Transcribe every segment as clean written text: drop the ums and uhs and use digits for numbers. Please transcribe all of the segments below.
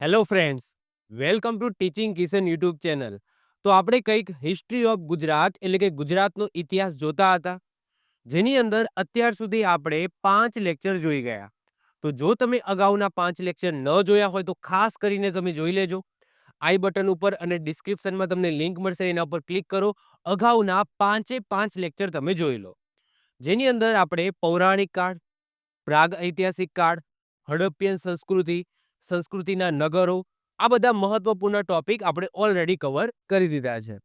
Hello friends, welcome to teaching Kishan YouTube channel. તો આપણે કંઈક હિસ્ટ્રી ઓફ ગુજરાત એટલે કે ગુજરાતનો ઇતિહાસ જોતા હતા, જેની અંદર અત્યાર સુધી આપણે 5 લેક્ચર જોઈ ગયા. તો જો તમે અગાઉના 5 લેક્ચર ન જોયા હોય તો ખાસ કરીને તમે જોઈ લેજો. આઈ બટન ઉપર અને ડિસ્ક્રિપ્શનમાં તમને લિંક મળશે, એના પર ક્લિક કરો. અગાઉના 5 લેક્ચર તમે જોઈ લો, જેની અંદર આપણે પૌરાણિક કાળ, પ્રાગ ઐતિહાસિક કાળ, હડપ્પિયન સંસ્કૃતિ, સંસ્કૃતિના નગરો, આ બધા મહત્વપૂર્ણ ટોપિક આપણે ઓલરેડી કવર કરી દીધા છે.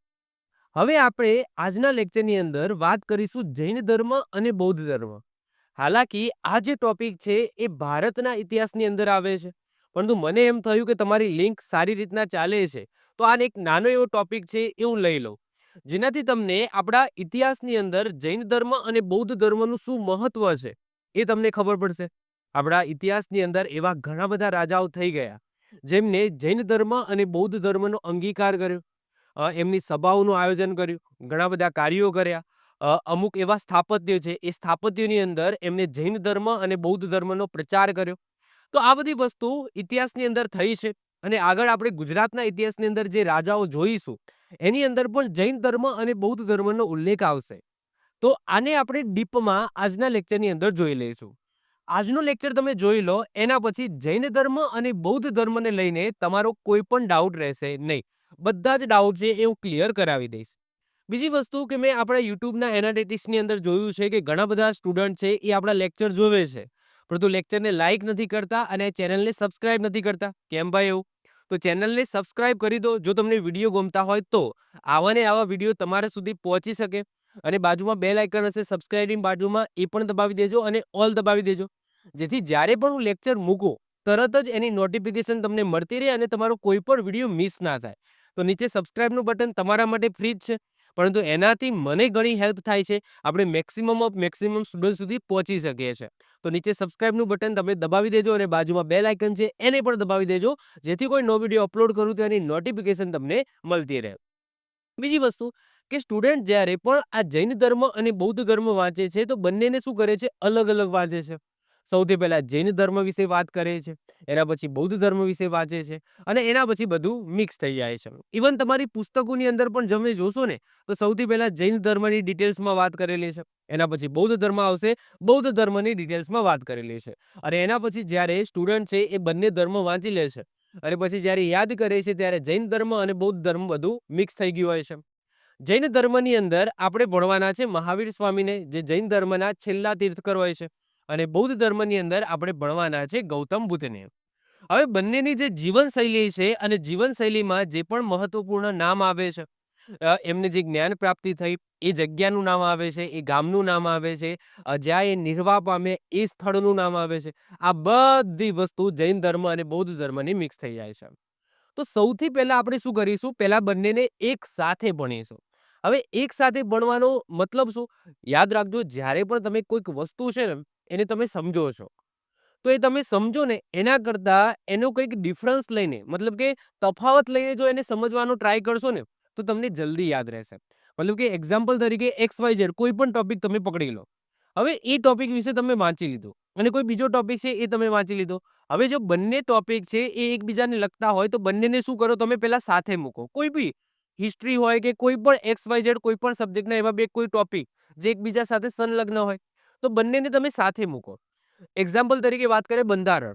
હવે આપણે આજના લેક્ચરની અંદર વાત કરીશું જૈન ધર્મ અને બૌદ્ધ ધર્મ. હાલાકી આ જે ટોપિક છે એ ભારતના ઇતિહાસની અંદર આવે છે, પરંતુ મને એમ થયું કે તમારી લિંક સારી રીતના ચાલે છે, તો આને એક નાનો એવો ટોપિક છે એ હું લઈ લઉં, જેનાથી તમને આપણા ઇતિહાસની અંદર જૈન ધર્મ અને બૌદ્ધ ધર્મનું શું મહત્વ છે એ તમને ખબર પડશે. આપણા ઇતિહાસની અંદર એવા ઘણા બધા રાજાઓ થઈ ગયા જેમને જૈન ધર્મ અને બૌદ્ધ ધર્મનો અંગીકાર કર્યો, એમની સભાઓનું આયોજન કર્યું, ઘણા બધા કાર્યો કર્યા. અમુક એવા સ્થાપત્યો છે, એ સ્થાપત્યોની અંદર એમને જૈન ધર્મ અને બૌદ્ધ ધર્મનો પ્રચાર કર્યો. તો આ બધી વસ્તુ ઇતિહાસની અંદર થઈ છે, અને આગળ આપણે ગુજરાતના ઇતિહાસની અંદર જે રાજાઓ જોઈશું એની અંદર પણ જૈન ધર્મ અને બૌદ્ધ ધર્મનો ઉલ્લેખ આવશે. તો આને આપણે ડીપમાં આજના લેક્ચરની અંદર જોઈ લઈશું. આજનો લેક્ચર તમે જોઈ લો, એના પછી જૈન ધર્મ અને બૌદ્ધ ધર્મને લઈને તમારો કોઈ પણ ડાઉટ રહેશે નહીં. બધા જ ડાઉટ છે એ હું ક્લિયર કરાવી દઈશ. બીજી વસ્તુ કે મેં આપણા યુટ્યુબના એનાલિટિક્સની અંદર જોયું છે કે ઘણા બધા સ્ટુડન્ટ છે એ આપણા લેક્ચર જોવે છે, પરંતુ લેક્ચરને લાઇક નથી કરતા અને ચેનલને સબસ્ક્રાઇબ નથી કરતા. કેમ ભાઈ એવું? તો ચેનલને સબસ્ક્રાઇબ કરી દો જો તમને વિડીયો ગમતા હોય તો. આવા ને આવા વિડીયો તમારા સુધી પહોંચી શકે. અને બાજુમાં બેલ આઇકન હશે સબસ્ક્રાઇબની બાજુમાં, એ પણ દબાવી દેજો અને ઓલ દબાવી દેજો, જેથી જ્યારે પણ હું લેક્ચર મૂકું તરત જ એની નોટિફિકેશન તમને મળતી રહે અને તમારો કોઈ પણ વિડીયો મિસ ના થાય. તો નીચે સબસ્ક્રાઇબનું બટન તમારા માટે ફ્રી જ છે, પરંતુ એનાથી મને ઘણી હેલ્પ થાય છે. આપણે મેક્સિમમ ઓફ મેક્સિમમ સ્ટુડન્ટ સુધી પહોંચી શકીએ છીએ. તો નીચે સબસ્ક્રાઇબનું બટન તમે દબાવી દેજો અને બાજુમાં બેલ આઇકન છે એને પણ દબાવી દેજો, જેથી કોઈ નવો વિડીયો અપલોડ કરું તો એની નોટિફિકેશન તમને મળતી રહે. બીજી વસ્તુ કે સ્ટુડન્ટ જ્યારે પણ આ જૈન ધર્મ અને બૌદ્ધ ધર્મ વાંચે છે તો બંનેને શું કરે છે, અલગ અલગ વાંચે છે. સૌથી પહેલા જૈન ધર્મ વિશે વાત કરે છે, એના પછી બૌદ્ધ ધર્મ વિશે વાંચે છે, અને એના પછી બધું મિક્સ થઈ જાય છે. ઇવન તમારી પુસ્તકોની અંદર પણ તમે જોશો ને તો સૌથી પહેલા જૈન ધર્મની ડિટેલ્સમાં વાત કરેલી છે, એના પછી બૌદ્ધ ધર્મ આવશે, બૌદ્ધ ધર્મની ડિટેલ્સમાં વાત કરેલી છે. અને એના પછી જ્યારે સ્ટુડન્ટ છે એ બંને ધર્મ વાંચી લે છે અને પછી જ્યારે યાદ કરે છે ત્યારે જૈન ધર્મ અને બૌદ્ધ ધર્મ બધું મિક્સ થઈ ગયું હોય છે. જૈન ધર્મની અંદર આપણે ભણવાના છે મહાવીર સ્વામીને, જે જૈન ધર્મના છેલ્લા તીર્થકર હોય છે, અને બૌદ્ધ ધર્મની અંદર આપણે ભણવાના છે ગૌતમ બુદ્ધને. હવે બંનેની જે જીવનશૈલી છે અને જીવનશૈલીમાં જે પણ મહત્વપૂર્ણ નામ આવે છે, એમને જે જ્ઞાન પ્રાપ્તિ થઈ એ જગ્યાનું નામ આવે છે, એ ગામનું નામ આવે છે, જ્યાં એ નિર્વાહ પામે એ સ્થળનું નામ આવે છે. આ બધી વસ્તુ જૈન ધર્મ અને બૌદ્ધ ધર્મની મિક્સ થઈ જાય છે. તો સૌથી પહેલા આપણે શું કરીશું, પહેલા બંનેને એક સાથે ભણીશું. હવે એક સાથે ભણવાનો મતલબ શું? યાદ રાખજો, જ્યારે પણ તમે કોઈક વસ્તુ છે ને એને તમે સમજો છો, તો એ તમે સમજો ને એના કરતાં એનો કંઈક ડિફરન્સ લઈને, મતલબ કે તફાવત લઈને જો એને સમજવાનો ટ્રાય કરશો ને તો તમને જલ્દી યાદ રહેશે. મતલબ કે એક્ઝામ્પલ તરીકે XYZ કોઈ પણ ટોપિક તમે પકડી લો. હવે એ ટોપિક વિશે તમે વાંચી લીધું અને કોઈ બીજો ટોપિક છે એ તમે વાંચી લીધો. હવે જો બંને ટોપિક છે એ એકબીજાને લગતા હોય તો બંનેને શું કરો, તમે પહેલા સાથે મૂકો. કોઈ બી હિસ્ટ્રી હોય કે કોઈ પણ XYZ કોઈ પણ સબ્જેક્ટના એવા બે કોઈ ટોપિક જે એકબીજા સાથે સંલગ્ન હોય, તો બંનેને તમે સાથે મૂકો. એક્ઝામ્પલ તરીકે વાત કરીએ બંધારણ.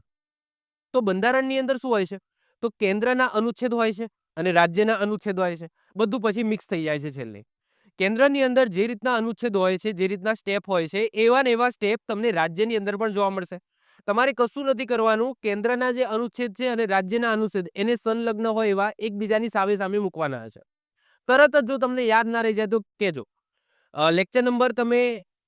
તો બંધારણની અંદર શું હોય છે, તો કેન્દ્રના અનુચ્છેદ હોય છે અને રાજ્યના અનુચ્છેદ હોય છે. બધું પછી મિક્સ થઈ જાય છે છેલ્લે. કેન્દ્રની અંદર જે રીતના અનુચ્છેદ હોય છે, જે રીતના સ્ટેપ હોય છે, એવા ને એવા સ્ટેપ તમને રાજ્યની અંદર પણ જોવા મળશે. તમારે કશું નથી કરવાનું, કેન્દ્રના જે અનુચ્છેદ છે અને રાજ્યના અનુચ્છેદ એને સંલગ્ન હોય એવા એકબીજાની સામે સામે મૂકવાના છે. તરત જ જો તમને યાદ ના રહી જાય તો કહેજો. લેક્ચર નંબર તમે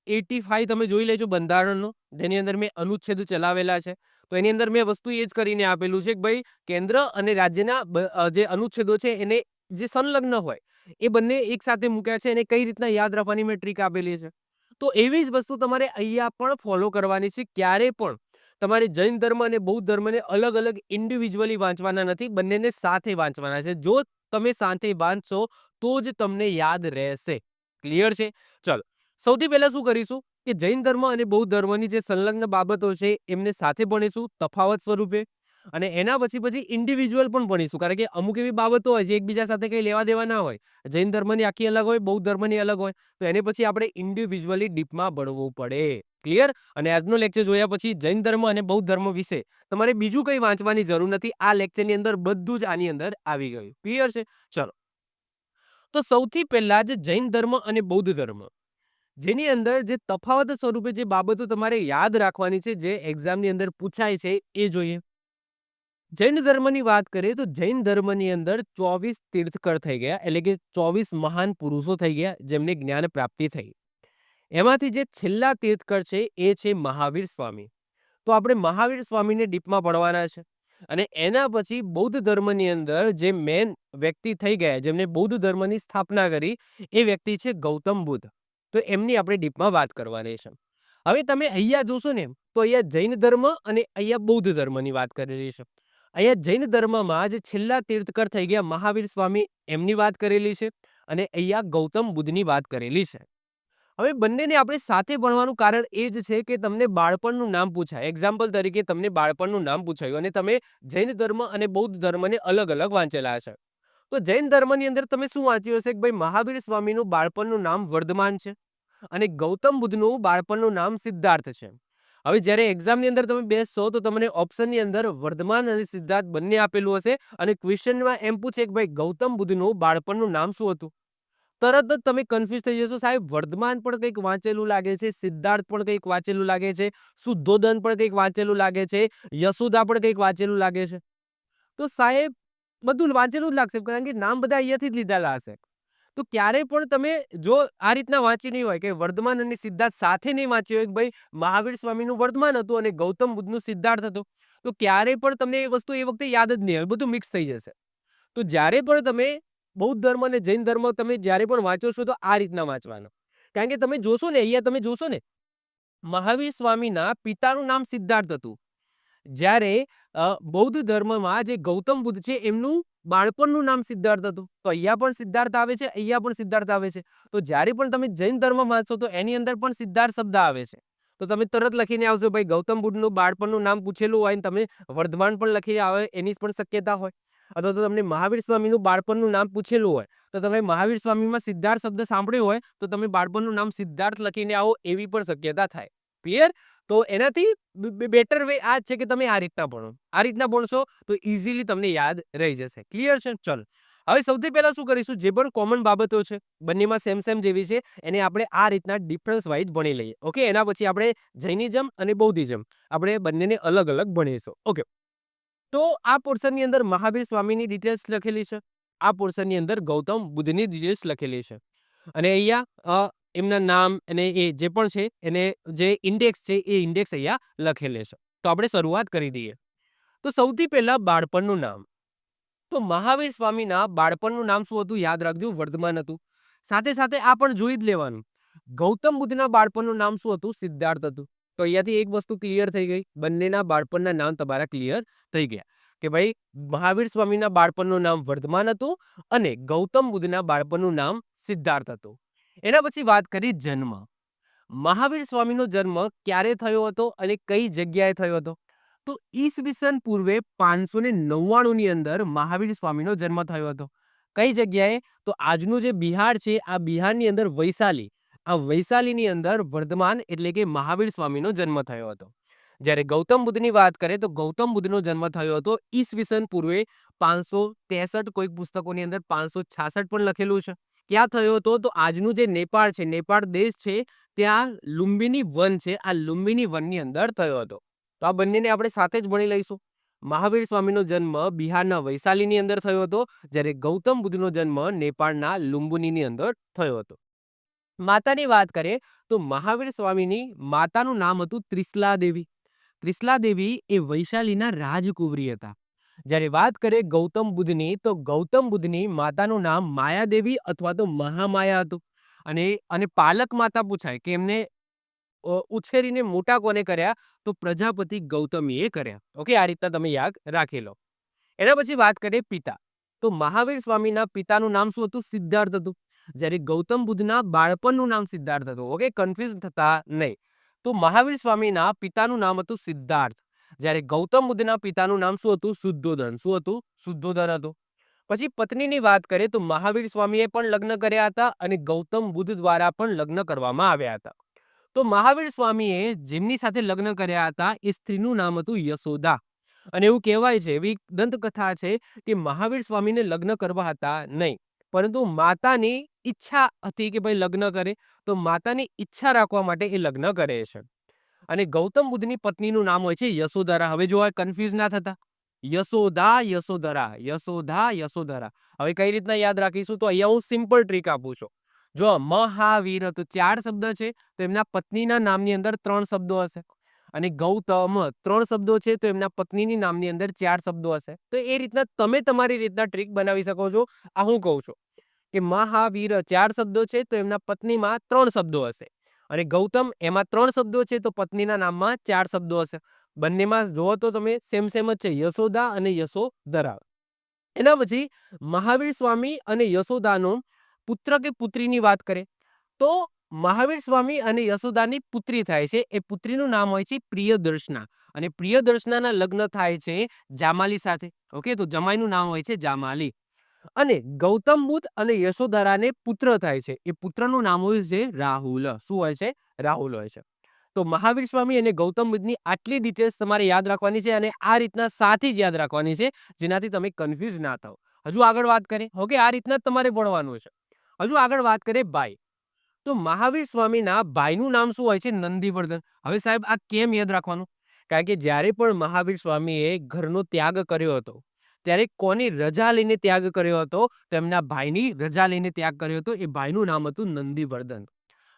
85 તમે જોઈ લેજો બંધારણનો, જેની અંદર મેં અનુચ્છેદ ચલાવેલા છે. તો એની અંદર મેં વસ્તુ એ જ કરીને આપેલું છે કે ભાઈ કેન્દ્ર અને રાજ્યના જે અનુચ્છેદો છે એને જે સંલગ્ન હોય એ બંને એક સાથે મૂક્યા છે, અને કઈ રીતના યાદ રાખવાની મેં ટ્રીક આપેલી છે. તો એવી જ વસ્તુ તમારે અહીંયા પણ ફોલો કરવાની છે. ક્યારે પણ તમારે જૈન ધર્મ અને બૌદ્ધ ધર્મને અલગ અલગ ઇન્ડિવિજ્યુઅલી વાંચવાના નથી, બંનેને સાથે વાંચવાના છે. જો તમે સાથે વાંચશો તો જ તમને યાદ રહેશે. ક્લિયર છે? ચલો, સૌથી પહેલા શું કરીશું કે જૈન ધર્મ અને બૌદ્ધ ધર્મની જે સંલગ્ન બાબતો છે એમને સાથે ભણીશું તફાવત સ્વરૂપે. અને એના પછી ઇન્ડિવિજ્યુઅલ પણ ભણીશું, કારણ કે અમુક એવી બાબતો હોય જે એકબીજા સાથે કંઈ લેવા દેવા ના હોય. જૈન ધર્મની આખી અલગ હોય, બૌદ્ધ ધર્મની અલગ હોય, તો એને પછી આપણે ઇન્ડિવિજ્યુઅલી ડીપમાં ભણવું પડે. ક્લિયર? અને આજનો લેક્ચર જોયા પછી જૈન ધર્મ અને બૌદ્ધ ધર્મ વિશે તમારે બીજું કંઈ વાંચવાની જરૂર નથી. આ લેક્ચરની અંદર બધું જ આની અંદર આવી ગયું. ક્લિયર છે? ચલો. તો સૌથી પહેલા જ જૈન ધર્મ અને બૌદ્ધ ધર્મ, જેની અંદર જે તફાવત સ્વરૂપે જે બાબતો તમારે યાદ રાખવાની છે, જે એક્ઝામની અંદર પૂછાય છે, એ જોઈએ. જૈન ધર્મની વાત કરીએ તો જૈન ધર્મની અંદર 24 તીર્થકર થઈ ગયા, એટલે કે 24 મહાન પુરુષો થઈ ગયા જેમને જ્ઞાન પ્રાપ્તિ થઈ. એમાંથી જે છેલ્લા તીર્થકર છે એ છે મહાવીર સ્વામી. તો આપણે મહાવીર સ્વામીને ડીપમાં ભણવાના છે. અને એના પછી બૌદ્ધ ધર્મની અંદર જે મેન વ્યક્તિ થઈ ગયા, જેમને બૌદ્ધ ધર્મની સ્થાપના કરી, એ વ્યક્તિ છે ગૌતમ બુદ્ધ. તો એમની આપણે ડીપમાં વાત કરવાની છે. હવે તમે અહીંયા જોશો ને, તો અહીંયા જૈન ધર્મ અને અહીંયા બૌદ્ધ ધર્મની વાત કરેલી છે. અહીંયા જૈન ધર્મમાં જે છેલ્લા તીર્થકર થઈ ગયા મહાવીર સ્વામી, એમની વાત કરેલી છે, અને અહીંયા ગૌતમ બુદ્ધની વાત કરેલી છે. હવે બંનેને આપણે સાથે ભણવાનું કારણ એ જ છે કે તમને બાળપણનું નામ પૂછાય. એક્ઝામ્પલ તરીકે તમને બાળપણનું નામ પૂછાયું અને તમે જૈન ધર્મ અને બૌદ્ધ ધર્મને અલગ અલગ વાંચેલા છે. તો જૈન ધર્મની અંદર તમે શું વાંચ્યું હશે કે ભાઈ મહાવીર સ્વામીનું બાળપણનું નામ વર્ધમાન છે અને ગૌતમ બુદ્ધનું બાળપણનું નામ સિદ્ધાર્થ છે. હવે જ્યારે એક્ઝામની અંદર તમે બેસશો તો તમને ઓપ્શનની અંદર વર્ધમાન અને સિદ્ધાર્થ બંને આપેલું હશે અને ક્વેશ્ચનમાં એમ પૂછે કે ભાઈ ગૌતમ બુદ્ધનું બાળપણનું નામ શું હતું. તરત જ તમે કન્ફ્યુઝ થઈ જશો, સાહેબ વર્ધમાન પણ કંઈક વાંચેલું લાગે છે, સિદ્ધાર્થ પણ કંઈક વાંચેલું લાગે છે, શુદ્ધોદન પણ કંઈક વાંચેલું લાગે છે, યશોદા પણ કંઈક વાંચેલું લાગે છે. તો સાહેબ બધું વાંચેલું જ લાગશે, કારણ કે નામ બધા અહીંયાથી જ લીધેલા હશે. તો ક્યારે પણ તમે જો આ રીતના વાંચી નહીં હોય કે વર્ધમાન અને સિદ્ધાર્થ સાથે નહીં વાંચ્યું હોય કે ભાઈ મહાવીર સ્વામીનું વર્ધમાન હતું અને ગૌતમ બુદ્ધનું સિદ્ધાર્થ હતું, તો ક્યારે પણ તમને એ વસ્તુ એ વખતે યાદ જ નહીં આવે, બધું મિક્સ થઈ જશે. તો જ્યારે પણ તમે બૌદ્ધ ધર્મ અને જૈન ધર્મ તમે જ્યારે પણ વાંચો છો તો આ રીતના વાંચવાનો, કારણ કે તમે જોશો ને, અહીંયા તમે જોશો ને, મહાવીર સ્વામીના પિતાનું નામ સિદ્ધાર્થ હતું, જ્યારે બૌદ્ધ ધર્મમાં જે ગૌતમ બુદ્ધ છે એમનું બાળપણનું નામ સિદ્ધાર્થ હતું. તો અહીંયા પણ સિદ્ધાર્થ આવે છે, અહીંયા પણ સિદ્ધાર્થ આવે છે. તો જ્યારે પણ તમે જૈન ધર્મ વાંચશો તો એની અંદર પણ સિદ્ધાર્થ શબ્દ આવે છે. તો તમે તરત લખીને આવશો ભાઈ ગૌતમ બુદ્ધનું બાળપણનું નામ પૂછેલું હોય ને તમે વર્ધમાન પણ લખીને આવે, એની પણ શક્યતા હોય. અથવા તો તમને મહાવીર સ્વામીનું બાળપણનું નામ પૂછેલું હોય તો તમે મહાવીર સ્વામીમાં સિદ્ધાર્થ શબ્દ સાંભળ્યો હોય તો તમે બાળપણનું નામ સિદ્ધાર્થ લખીને આવો, એવી પણ શક્યતા થાય. ક્લિયર? તો એનાથી બેટર વે આ છે કે તમે આ રીતના ભણો. આ રીતના ભણશો તો ઇઝીલી તમને યાદ રહી જશે. ક્લિયર છે? ચલો. હવે સૌથી પહેલા શું કરીશું, જે પણ કોમન બાબતો છે બંનેમાં સેમ જેવી છે એને આપણે આ રીતના ડિફરન્સ વાઇઝ ભણી લઈએ. ઓકે? એના પછી આપણે જૈનિઝમ અને બૌદ્ધિઝમ આપણે બંનેને અલગ અલગ ભણીશું. ઓકે. તો આ પોર્શનની અંદર મહાવીર સ્વામીની ડિટેલ્સ લખેલી છે, આ પોર્શનની અંદર ગૌતમ બુદ્ધની ડિટેલ્સ લખેલી છે, અને અહીંયા એમના નામ અને એ જે પણ છે એને જે ઇન્ડેક્સ છે એ ઇન્ડેક્સ અહીંયા લખેલે છે. તો આપણે શરૂઆત કરી દઈએ. તો સૌથી પહેલા બાળપણનું નામ. તો મહાવીર સ્વામીના બાળપણનું નામ શું હતું? યાદ રાખજો, વર્ધમાન હતું. સાથે સાથે આ પણ જોઈ જ લેવાનું, ગૌતમ બુદ્ધના બાળપણનું નામ શું હતું? સિદ્ધાર્થ હતું. તો અહીંયાથી એક વસ્તુ ક્લિયર થઈ ગઈ, બંનેના બાળપણના નામ તમારા ક્લિયર થઈ ગયા કે ભાઈ મહાવીર સ્વામીના બાળપણનું નામ વર્ધમાન હતું અને ગૌતમ બુદ્ધના બાળપણનું નામ સિદ્ધાર્થ હતું. એના પછી વાત કરી જન્મ. મહાવીર સ્વામીનો જન્મ ક્યારે થયો હતો અને કઈ જગ્યાએ થયો હતો? તો ઈસવીસન પૂર્વે 599 ની અંદર મહાવીર સ્વામીનો જન્મ થયો હતો. કઈ જગ્યાએ? તો આજનું જે બિહાર છે, આ બિહારની અંદર વૈશાલી, આ વૈશાલીની અંદર વર્ધમાન એટલે કે મહાવીર સ્વામીનો જન્મ થયો હતો. જ્યારે ગૌતમ બુદ્ધની વાત કરીએ તો ગૌતમ બુદ્ધનો જન્મ થયો હતો ઈસવીસન પૂર્વે 563, કોઈક પુસ્તકોની અંદર 566 પણ લખેલું છે. ક્યાં થયો હતો? તો આજનું જે નેપાળ છે, નેપાળ દેશ છે, ત્યાં લુંબિની વન છે, આ લુંબિની વનની અંદર થયો હતો. તો આ બંનેને આપણે સાથે જ ભણી લઈશું. મહાવીર સ્વામીનો જન્મ બિહારના વૈશાલીની અંદર થયો હતો, જ્યારે ગૌતમ બુદ્ધનો જન્મ નેપાળના લુંબિનીની અંદર થયો હતો. માતાની વાત કરીએ તો મહાવીર સ્વામીની માતાનું નામ હતું ત્રિશલા દેવી. ત્રિશલા દેવી એ વૈશાલીના રાજકુંવરી હતા. જ્યારે વાત કરીએ ગૌતમ બુદ્ધની, તો ગૌતમ બુદ્ધની માતાનું નામ માયાદેવી અથવા તો મહામાયા હતું. અને પાલક માતા પૂછાય કે એમને ઉછેરીને મોટા કોને કર્યા? તો પ્રજાપતિ ગૌતમીએ કર્યા. ઓકે? આ રીતના તમે યાદ રાખી લો. એના પછી વાત કરીએ પિતા. તો મહાવીર સ્વામીના પિતાનું નામ શું હતું? સિદ્ધાર્થ હતું. જ્યારે ગૌતમ બુદ્ધના બાળપણનું નામ સિદ્ધાર્થ હતું. ઓકે? કન્ફ્યુઝ થતા નહીં. તો મહાવીર સ્વામીના પિતાનું નામ હતું સિદ્ધાર્થ, જ્યારે ગૌતમ બુદ્ધના પિતાનું નામ શું હતું? શુદ્ધોધન. શું હતું? શુદ્ધોધન હતું. પછી પત્નીની વાત કરીએ તો મહાવીર સ્વામીએ પણ લગ્ન કર્યા હતા અને ગૌતમ બુદ્ધ દ્વારા પણ લગ્ન કરવામાં આવ્યા હતા. તો મહાવીર સ્વામીએ જેમની સાથે લગ્ન કર્યા હતા એ સ્ત્રીનું નામ હતું યશોદા. અને એવું કહેવાય છે, એવી દંતકથા છે કે મહાવીર સ્વામીને લગ્ન કરવા હતા નહીં, પરંતુ માતાની ઈચ્છા હતી કે ભાઈ લગ્ન કરે, તો માતાની ઈચ્છા રાખવા માટે એ લગ્ન કરે છે. અને ગૌતમ બુદ્ધની પત્નીનું નામ હોય છે યશોધરા. હવે જો કન્ફ્યુઝ ના થતા, યશોદા યશોધરા, યશોધા યશોધરા. હવે કઈ રીતના યાદ રાખીશું? તો અહીંયા હું સિમ્પલ ટ્રીક આપું છું. જો મહાવીર તો 4 શબ્દ છે, તો એમના પત્નીના નામની અંદર 3 શબ્દો હશે. અને ગૌતમ 3 શબ્દો છે, તો એમના પત્નીની નામની અંદર 4 શબ્દો હશે. તો એ રીતના તમે તમારી રીતના ટ્રીક બનાવી શકો છો. આ હું કહું છું કે મહાવીર 4 શબ્દો છે, તો એમના પત્નીમાં 3 શબ્દો હશે. અને ગૌતમ એમાં 3 શબ્દો છે, તો પત્નીના નામમાં 4 શબ્દો હશે. બંનેમાં જુઓ તો તમે સેમ સેમ જ છે, યશોદા અને યશોધરા. એના પછી મહાવીર સ્વામી અને યશોદાનો પુત્ર કે પુત્રીની વાત કરીએ તો મહાવીર સ્વામી અને યશોદાની પુત્રી થાય છે. એ પુત્રીનું નામ હોય છે પ્રિયદર્શના. અને પ્રિયદર્શનાના લગ્ન થાય છે જામાલી સાથે. ઓકે, તો જમાઈનું નામ હોય છે જામાલી. અને ગૌતમ બુદ્ધ અને યશોધરાને પુત્ર થાય છે. એ પુત્રનું નામ હોય છે રાહુલ. શું હોય છે? રાહુલ હોય છે. તો મહાવીર સ્વામી અને ગૌતમ બુદ્ધની આટલી ડિટેલ્સ તમારે યાદ રાખવાની છે અને આ રીતના સાથે જ યાદ રાખવાની છે, જેનાથી તમે કન્ફ્યુઝ ના થાઓ. હજુ આગળ વાત કરીએ. ઓકે, આ રીતના જ તમારે ભણવાનું છે. હજુ આગળ વાત કરીએ ભાઈ. તો મહાવીર સ્વામીના ભાઈનું નામ શું હોય છે? નંદીવર્ધન. હવે સાહેબ આ કેમ યાદ રાખવાનું? કારણ કે જ્યારે પણ મહાવીર સ્વામીએ ઘરનો ત્યાગ કર્યો હતો, ત્યારે કોની રજા લઈને ત્યાગ કર્યો હતો? તો એમના ભાઈની રજા લઈને ત્યાગ કર્યો હતો. એ ભાઈનું નામ હતું નંદીવર્ધન.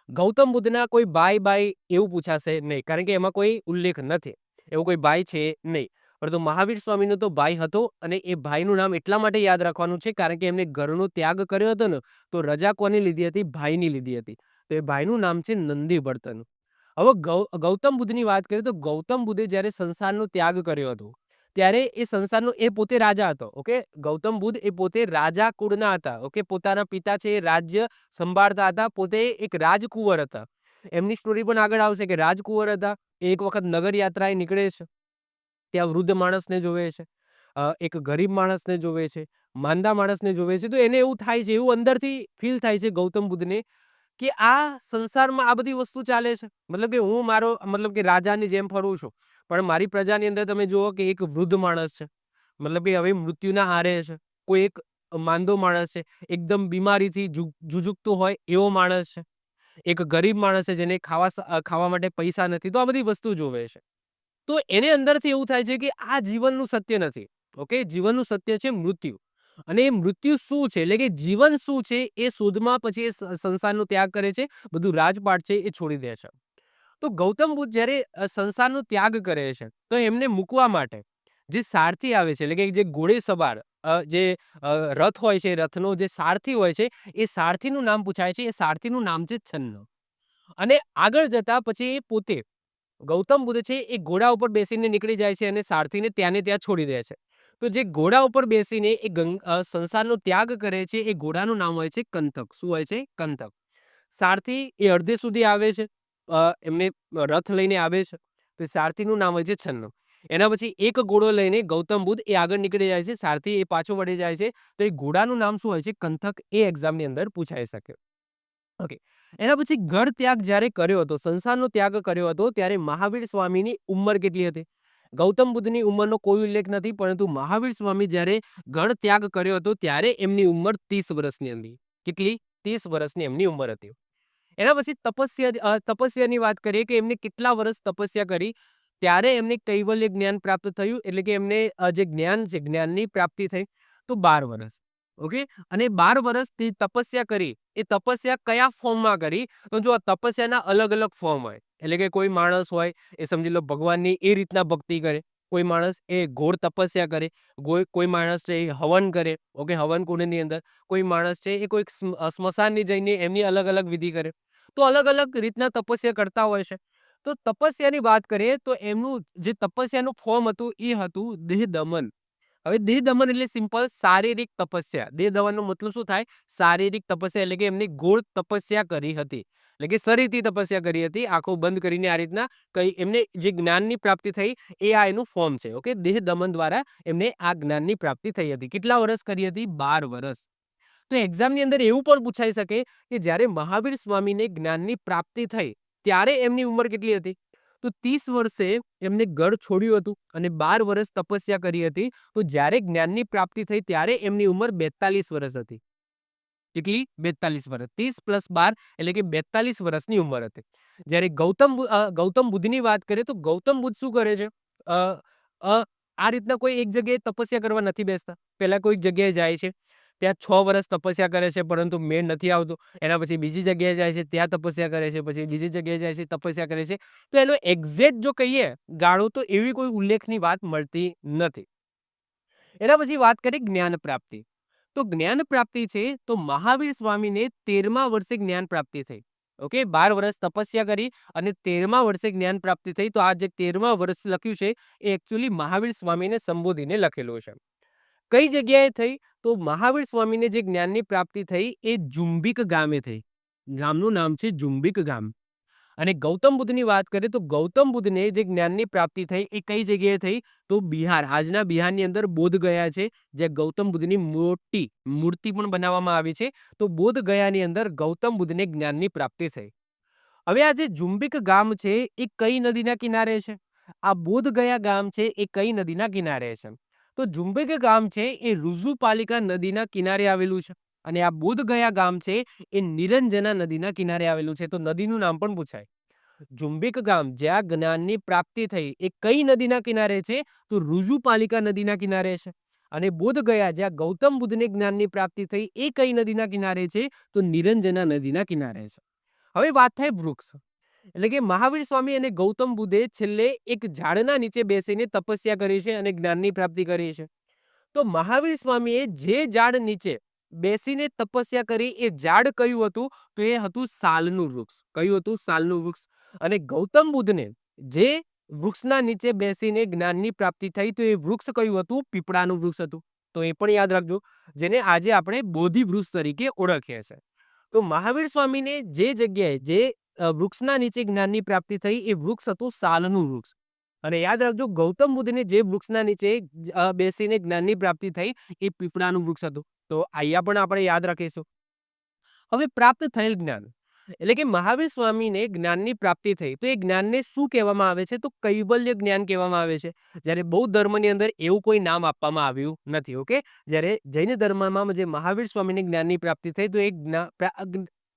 ગૌતમ બુદ્ધના કોઈ ભાઈ એવું પૂછાશે નહીં, કારણ કે એમાં કોઈ ઉલ્લેખ નથી. એવો કોઈ ભાઈ છે નહીં. પરંતુ મહાવીર સ્વામીનો તો ભાઈ હતો અને એ ભાઈનું નામ એટલા માટે યાદ રાખવાનું છે કારણ કે એમને ઘરનો ત્યાગ કર્યો હતો ને, તો રજા કોની લીધી હતી? ભાઈની લીધી હતી. તો એ ભાઈનું નામ છે નંદીવર્ધન. હવે ગૌતમ બુદ્ધની વાત કરીએ તો ગૌતમ બુદ્ધે જ્યારે સંસારનો ત્યાગ કર્યો હતો, ત્યારે એ સંસારનો એ પોતે રાજા હતો. ઓકે, ગૌતમ બુદ્ધ એ પોતે રાજા કુળના હતા. ઓકે, પોતાના પિતા છે એ રાજ્ય સંભાળતા હતા, પોતે એક રાજકુંવર હતા. એમની સ્ટોરી પણ આગળ આવશે કે રાજકુંવર હતા. એક વખત નગર યાત્રાએ નીકળે છે. ત્યાં વૃદ્ધ માણસને જોવે છે, એક ગરીબ માણસને જોવે છે, માંદા માણસને જોવે છે. તો એને એવું થાય છે, એવું અંદરથી ફીલ થાય છે ગૌતમ બુદ્ધને કે આ સંસારમાં આ બધી વસ્તુ ચાલે છે. મતલબ કે હું મારો મતલબ કે રાજાની જેમ ફરું છું, પણ મારી પ્રજાની અંદર તમે જુઓ કે એક વૃદ્ધ માણસ છે, મતલબ કે હવે મૃત્યુના હારે છે. કોઈ એક માંદો માણસ છે, એકદમ બીમારીથી જુજુકતો હોય એવો માણસ છે. એક ગરીબ માણસ છે જેને ખાવા માટે પૈસા નથી. તો આ બધી વસ્તુ જોવે છે. તો એને અંદરથી એવું થાય છે કે આ જીવનનું સત્ય નથી. ઓકે, જીવનનું સત્ય છે મૃત્યુ. અને એ મૃત્યુ શું છે, એટલે કે જીવન શું છે એ શોધમાં પછી એ સંસારનો ત્યાગ કરે છે. બધું રાજપાટ છે એ છોડી દે છે. તો ગૌતમ બુદ્ધ જ્યારે સંસારનો ત્યાગ કરે છે, તો એમને મૂકવા માટે જે સારથી આવે છે, એટલે કે જે ઘોડે સવાર જે રથ હોય છે, રથનો જે સારથી હોય છે, એ સારથીનું નામ પૂછાય છે. એ સારથીનું નામ છે છન્ન. અને આગળ જતા પછી એ પોતે ગૌતમ બુદ્ધ છે એ ઘોડા ઉપર બેસીને નીકળી જાય છે અને સારથીને ત્યાં ને ત્યાં છોડી દે છે. તો જે ઘોડા ઉપર બેસીને એ સંસારનો ત્યાગ કરે છે, એ ઘોડાનું નામ હોય છે કંતક. શું હોય છે? કંતક. સારથી એ અડધે સુધી આવે છે, એમને રથ લઈને આવે છે, તો સારથીનું નામ હોય છે છન્ન. એના પછી એક ઘોડો લઈને ગૌતમ બુદ્ધ એ આગળ નીકળી જાય છે, સારથી એ પાછો વળી જાય છે. તો એ ઘોડાનું નામ શું હોય છે? કંથક. એ એક્ઝામની અંદર પૂછાઈ શકે. ઓકે, એના પછી ઘર ત્યાગ જ્યારે કર્યો હતો, સંસારનો ત્યાગ કર્યો હતો, ત્યારે મહાવીર સ્વામીની ઉંમર કેટલી હતી? ગૌતમ બુદ્ધની ઉંમરનો કોઈ ઉલ્લેખ નથી, પરંતુ મહાવીર સ્વામી જ્યારે ઘર ત્યાગ કર્યો હતો ત્યારે એમની ઉંમર 30 વર્ષની હતી. કેટલી? 30 વર્ષની એમની ઉંમર હતી. એના પછી તપસ્યાની વાત કરીએ કે એમને કેટલા વર્ષ તપસ્યા કરી, ત્યારે એમને કૈવલ્ય જ્ઞાન પ્રાપ્ત થયું. એટલે કે એમને જે જ્ઞાન છે, જ્ઞાનની પ્રાપ્તિ થઈ, તો 12 વર્ષ. ઓકે, અને 12 વર્ષથી તપસ્યા કરી. એ તપસ્યા કયા ફોર્મમાં કરી? તો જો તપસ્યાના અલગ અલગ ફોર્મ હોય. એટલે કે કોઈ માણસ હોય એ સમજી લો ભગવાનની એ રીતના ભક્તિ કરે, કોઈ માણસ એ ઘોર તપસ્યા કરે, કોઈ માણસ છે એ હવન કરે. ઓકે, હવન કુંડની અંદર કોઈ માણસ છે એ કોઈ સ્મશાનની જઈને એમની અલગ અલગ વિધિ કરે. તો અલગ અલગ રીતના તપસ્યા કરતા હોય છે. તો તપસ્યાની વાત કરીએ તો એમનું જે તપસ્યાનું ફોર્મ હતું એ હતું દેહ દમન. હવે દેહ દમન એટલે સિમ્પલ શારીરિક તપસ્યા. દેહ દમનનો મતલબ શું થાય? શારીરિક તપસ્યા એટલે કે એમની ઘોર તપસ્યા કરી હતી. એટલે કે શરીરથી તપસ્યા કરી હતી. આંખો બંધ કરીને આ રીતના કઈ એમને જે જ્ઞાનની પ્રાપ્તિ થઈ એ આ એનું ફોર્મ છે. ઓકે, દેહ દમન દ્વારા એમને આ જ્ઞાનની પ્રાપ્તિ થઈ હતી. કેટલા વર્ષ કરી હતી? 12 વર્ષ. તો એક્ઝામની અંદર એવું પણ પૂછાઈ શકે કે જ્યારે મહાવીર સ્વામીને જ્ઞાનની પ્રાપ્તિ થઈ ત્યારે એમની ઉંમર કેટલી હતી? તો 30 વર્ષે એમને ગઢ છોડ્યું હતું અને 12 વર્ષ તપસ્યા કરી હતી. તો જ્યારે જ્ઞાનની પ્રાપ્તિ થઈ ત્યારે એમની ઉંમર 42 વર્ષ હતી. કેટલી? 42 વર્ષ. 30 પ્લસ 12 એટલે કે 42 વર્ષની ઉંમર હતી. જ્યારે ગૌતમ બુદ્ધની વાત કરીએ તો ગૌતમ બુદ્ધ શું કરે છે? અ અ આ રીતના કોઈ એક જગ્યાએ તપસ્યા કરવા નથી બેસતા. પહેલા કોઈક જગ્યાએ જાય છે. ત્યાં 6 વર્ષ તપસ્યા કરે છે પરંતુ મેળ નથી આવતો. એના પછી બીજી જગ્યાએ જાય છે, ત્યાં તપસ્યા કરે છે. પછી બીજી જગ્યાએ જાય છે, તપસ્યા કરે છે. તો એનો એક્ઝેક્ટ જો કહીએ ગાળો તો એવી કોઈ ઉલ્લેખની વાત મળતી નથી. એના પછી વાત કરીએ જ્ઞાન પ્રાપ્તિ. તો જ્ઞાન પ્રાપ્તિ છે તો મહાવીર સ્વામીને 13મા વર્ષે જ્ઞાન પ્રાપ્તિ થઈ. ઓકે, 12 વર્ષ તપસ્યા કરી અને 13મા વર્ષે જ્ઞાન પ્રાપ્તિ થઈ. તો આ જે 13મા વર્ષ લખ્યું છે એ એકચ્યુઅલી મહાવીર સ્વામીને સંબોધીને લખેલું છે. કઈ જગ્યાએ થઈ? તો મહાવીર સ્વામીને જે જ્ઞાનની પ્રાપ્તિ થઈ એ જુંબિક ગામે થઈ. ગામનું નામ છે જુંબિક ગામ. અને ગૌતમ બુદ્ધની વાત કરીએ તો ગૌતમ બુદ્ધને જે જ્ઞાનની પ્રાપ્તિ થઈ એ કઈ જગ્યાએ થઈ? તો બિહાર, આજના બિહારની અંદર બોધ ગયા છે, જ્યાં ગૌતમ બુદ્ધની મોટી મૂર્તિ પણ બનાવવામાં આવી છે. તો બોધ ગયાની અંદર ગૌતમ બુદ્ધને જ્ઞાનની પ્રાપ્તિ થઈ. હવે આ જે જુંબિક ગામ છે એ કઈ નદીના કિનારે છે? આ બોધ ગયા ગામ છે એ કઈ નદીના કિનારે છે? તો જુંબિક ગામ છે એ ઋજુપાલિકા નદીના કિનારે આવેલું છે અને આ બોધ ગયા ગામ છે એ નિરંજના નદીના કિનારે આવેલું છે. તો નદીનું નામ પણ પૂછાય. જુંબિક ગામ જ્યાં જ્ઞાનની પ્રાપ્તિ થઈ એ કઈ નદીના કિનારે છે? તો ઋજુપાલિકા નદીના કિનારે છે. અને બોધ ગયા જ્યાં ગૌતમ બુદ્ધને જ્ઞાનની પ્રાપ્તિ થઈ એ કઈ નદીના કિનારે છે? તો નિરંજના નદીના કિનારે છે. હવે વાત થાય વૃક્ષ. એટલે કે મહાવીર સ્વામી અને ગૌતમ બુદ્ધે છેલ્લે એક ઝાડના નીચે બેસીને તપસ્યા કરી છે અને જ્ઞાનની પ્રાપ્તિ કરી છે. તો મહાવીર સ્વામીએ જે ઝાડ નીચે બેસીને તપસ્યા કરી એ ઝાડ કયું હતું? તો એ હતું સાલનું વૃક્ષ. કયું હતું? સાલનું વૃક્ષ. અને ગૌતમ બુદ્ધને જે વૃક્ષના નીચે બેસીને જ્ઞાનની પ્રાપ્તિ થઈ તો એ વૃક્ષ કયું હતું? પીપળાનું વૃક્ષ હતું. તો એ પણ યાદ રાખજો, જેને આજે આપણે બોધિ વૃક્ષ તરીકે ઓળખીએ છીએ. તો મહાવીર સ્વામીને જે જગ્યાએ જે વૃક્ષના નીચે જ્ઞાનની પ્રાપ્તિ થઈ એ વૃક્ષ હતું સાલનું વૃક્ષ. અને યાદ રાખજો, ગૌતમ બુદ્ધને જે વૃક્ષના નીચે બેસીને જ્ઞાનની પ્રાપ્તિ થઈ એ પીપળાનું વૃક્ષ હતું. તો અહીંયા પણ આપણે યાદ રાખીશું. હવે પ્રાપ્ત થયેલ જ્ઞાન એટલે કે મહાવીર સ્વામીને જ્ઞાનની પ્રાપ્તિ થઈ તો એ જ્ઞાનને શું કહેવામાં આવે છે? તો કૈવલ્ય જ્ઞાન કહેવામાં આવે છે. જ્યારે બૌદ્ધ ધર્મની અંદર એવું કોઈ નામ આપવામાં આવ્યું નથી. ઓકે, જ્યારે જૈન ધર્મમાં જે મહાવીર સ્વામીને જ્ઞાનની પ્રાપ્તિ થઈ તો એ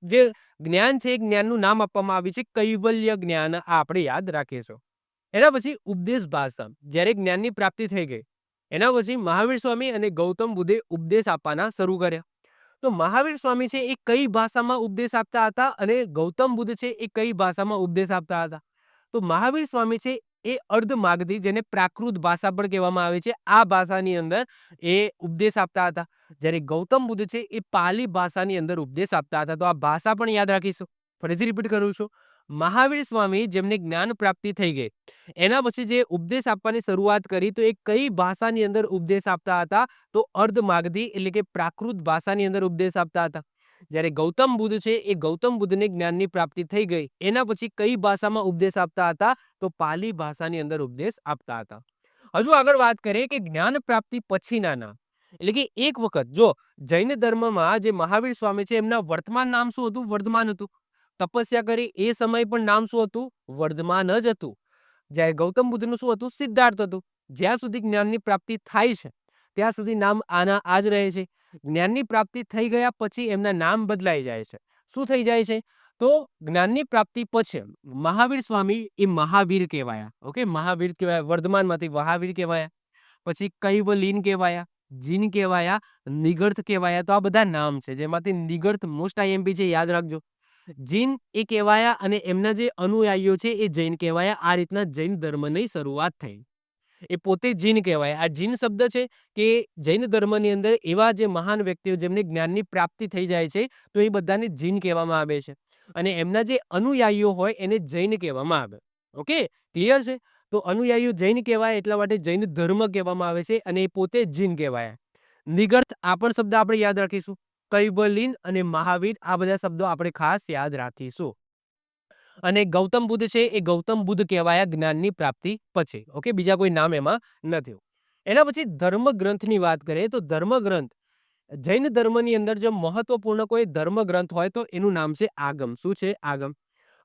જે જ્ઞાન છે એ જ્ઞાનનું નામ આપવામાં આવ્યું છે કૈવલ્ય જ્ઞાન. આ આપણે યાદ રાખીશું. એના પછી ઉપદેશ ભાષા. જ્યારે જ્ઞાનની પ્રાપ્તિ થઈ ગઈ એના પછી મહાવીર સ્વામી અને ગૌતમ બુદ્ધે ઉપદેશ આપવાના શરૂ કર્યા. તો મહાવીર સ્વામી છે એ કઈ ભાષામાં ઉપદેશ આપતા હતા અને ગૌતમ બુદ્ધ છે એ કઈ ભાષામાં ઉપદેશ આપતા હતા? તો મહાવીર સ્વામી છે એ અર્ધ માગધી, જેને પ્રાકૃત ભાષા પણ કહેવામાં આવે છે, આ ભાષાની અંદર એ ઉપદેશ આપતા હતા. જ્યારે ગૌતમ બુદ્ધ છે એ પાલી ભાષાની અંદર ઉપદેશ આપતા હતા. તો આ ભાષા પણ યાદ રાખીશું. ફરીથી રિપીટ કરું છું. મહાવીર સ્વામી જેમને જ્ઞાન પ્રાપ્તિ થઈ ગઈ એના પછી જે ઉપદેશ આપવાની શરૂઆત કરી તો એ કઈ ભાષાની અંદર ઉપદેશ આપતા હતા? તો અર્ધ માગધી એટલે કે પ્રાકૃત ભાષાની અંદર ઉપદેશ આપતા હતા. જ્યારે ગૌતમ બુદ્ધ છે એ ગૌતમ બુદ્ધને જ્ઞાનની પ્રાપ્તિ થઈ ગઈ એના પછી કઈ ભાષામાં ઉપદેશ આપતા હતા? તો પાલી ભાષાની અંદર ઉપદેશ આપતા હતા. હજુ આગળ વાત કરીએ કે જ્ઞાન પ્રાપ્તિ પછીના નામ. એટલે કે એક વખત જો જૈન ધર્મમાં જે મહાવીર સ્વામી છે એમના વર્તમાન નામ શું હતું? વર્ધમાન હતું. તપસ્યા કરી એ સમય પણ નામ શું હતું? વર્ધમાન જ હતું. જ્યારે ગૌતમ બુદ્ધનું શું હતું? સિદ્ધાર્થ હતું. જ્યાં સુધી જ્ઞાનની પ્રાપ્તિ થાય છે ત્યાં સુધી નામ આના આ જ રહે છે. જ્ઞાનની પ્રાપ્તિ થઈ ગયા પછી એમના નામ બદલાઈ જાય છે. શું થઈ જાય છે? તો જ્ઞાનની પ્રાપ્તિ પછી મહાવીર સ્વામી એ મહાવીર કહેવાયા. ઓકે, મહાવીર કહેવાયા. વર્ધમાનમાંથી મહાવીર કહેવાયા. પછી કૈવલીન કહેવાયા, જીન કહેવાયા, નિગર્થ કહેવાયા. તો આ બધા નામ છે જેમાંથી નિગર્થ મોસ્ટ આઈએમપી છે, યાદ રાખજો. જીન એ કહેવાયા અને એમના જે અનુયાયીઓ છે એ જૈન કહેવાયા. આ રીતના જૈન ધર્મની શરૂઆત થઈ. એ પોતે જીન કહેવાય. આ જીન શબ્દ છે કે જૈન ધર્મની અંદર એવા જે મહાન વ્યક્તિઓ જેમને જ્ઞાનની પ્રાપ્તિ થઈ જાય છે તો એ બધાને જીન કહેવામાં આવે છે અને એમના જે અનુયાયીઓ હોય એને જૈન કહેવામાં આવે. ઓકે, ક્લિયર છે? તો અનુયાયીઓ જૈન કહેવાય એટલા માટે જૈન ધર્મ કહેવામાં આવે છે અને એ પોતે જીન કહેવાય. નિગર્થ આ પણ શબ્દ આપણે યાદ રાખીશું. કૈવલ્ય અને મહાવીર આ બધા શબ્દો આપણે ખાસ યાદ રાખીશું. અને ગૌતમ બુદ્ધ છે એ ગૌતમ બુદ્ધ કહેવાયા જ્ઞાનની પ્રાપ્તિ પછી. ઓકે, બીજા કોઈ નામ એમાં નથી. એના પછી ધર્મગ્રંથની વાત કરીએ તો ધર્મગ્રંથ જૈન ધર્મની અંદર જો મહત્વપૂર્ણ કોઈ ધર્મગ્રંથ હોય તો એનું નામ છે આગમ. શું છે? આગમ.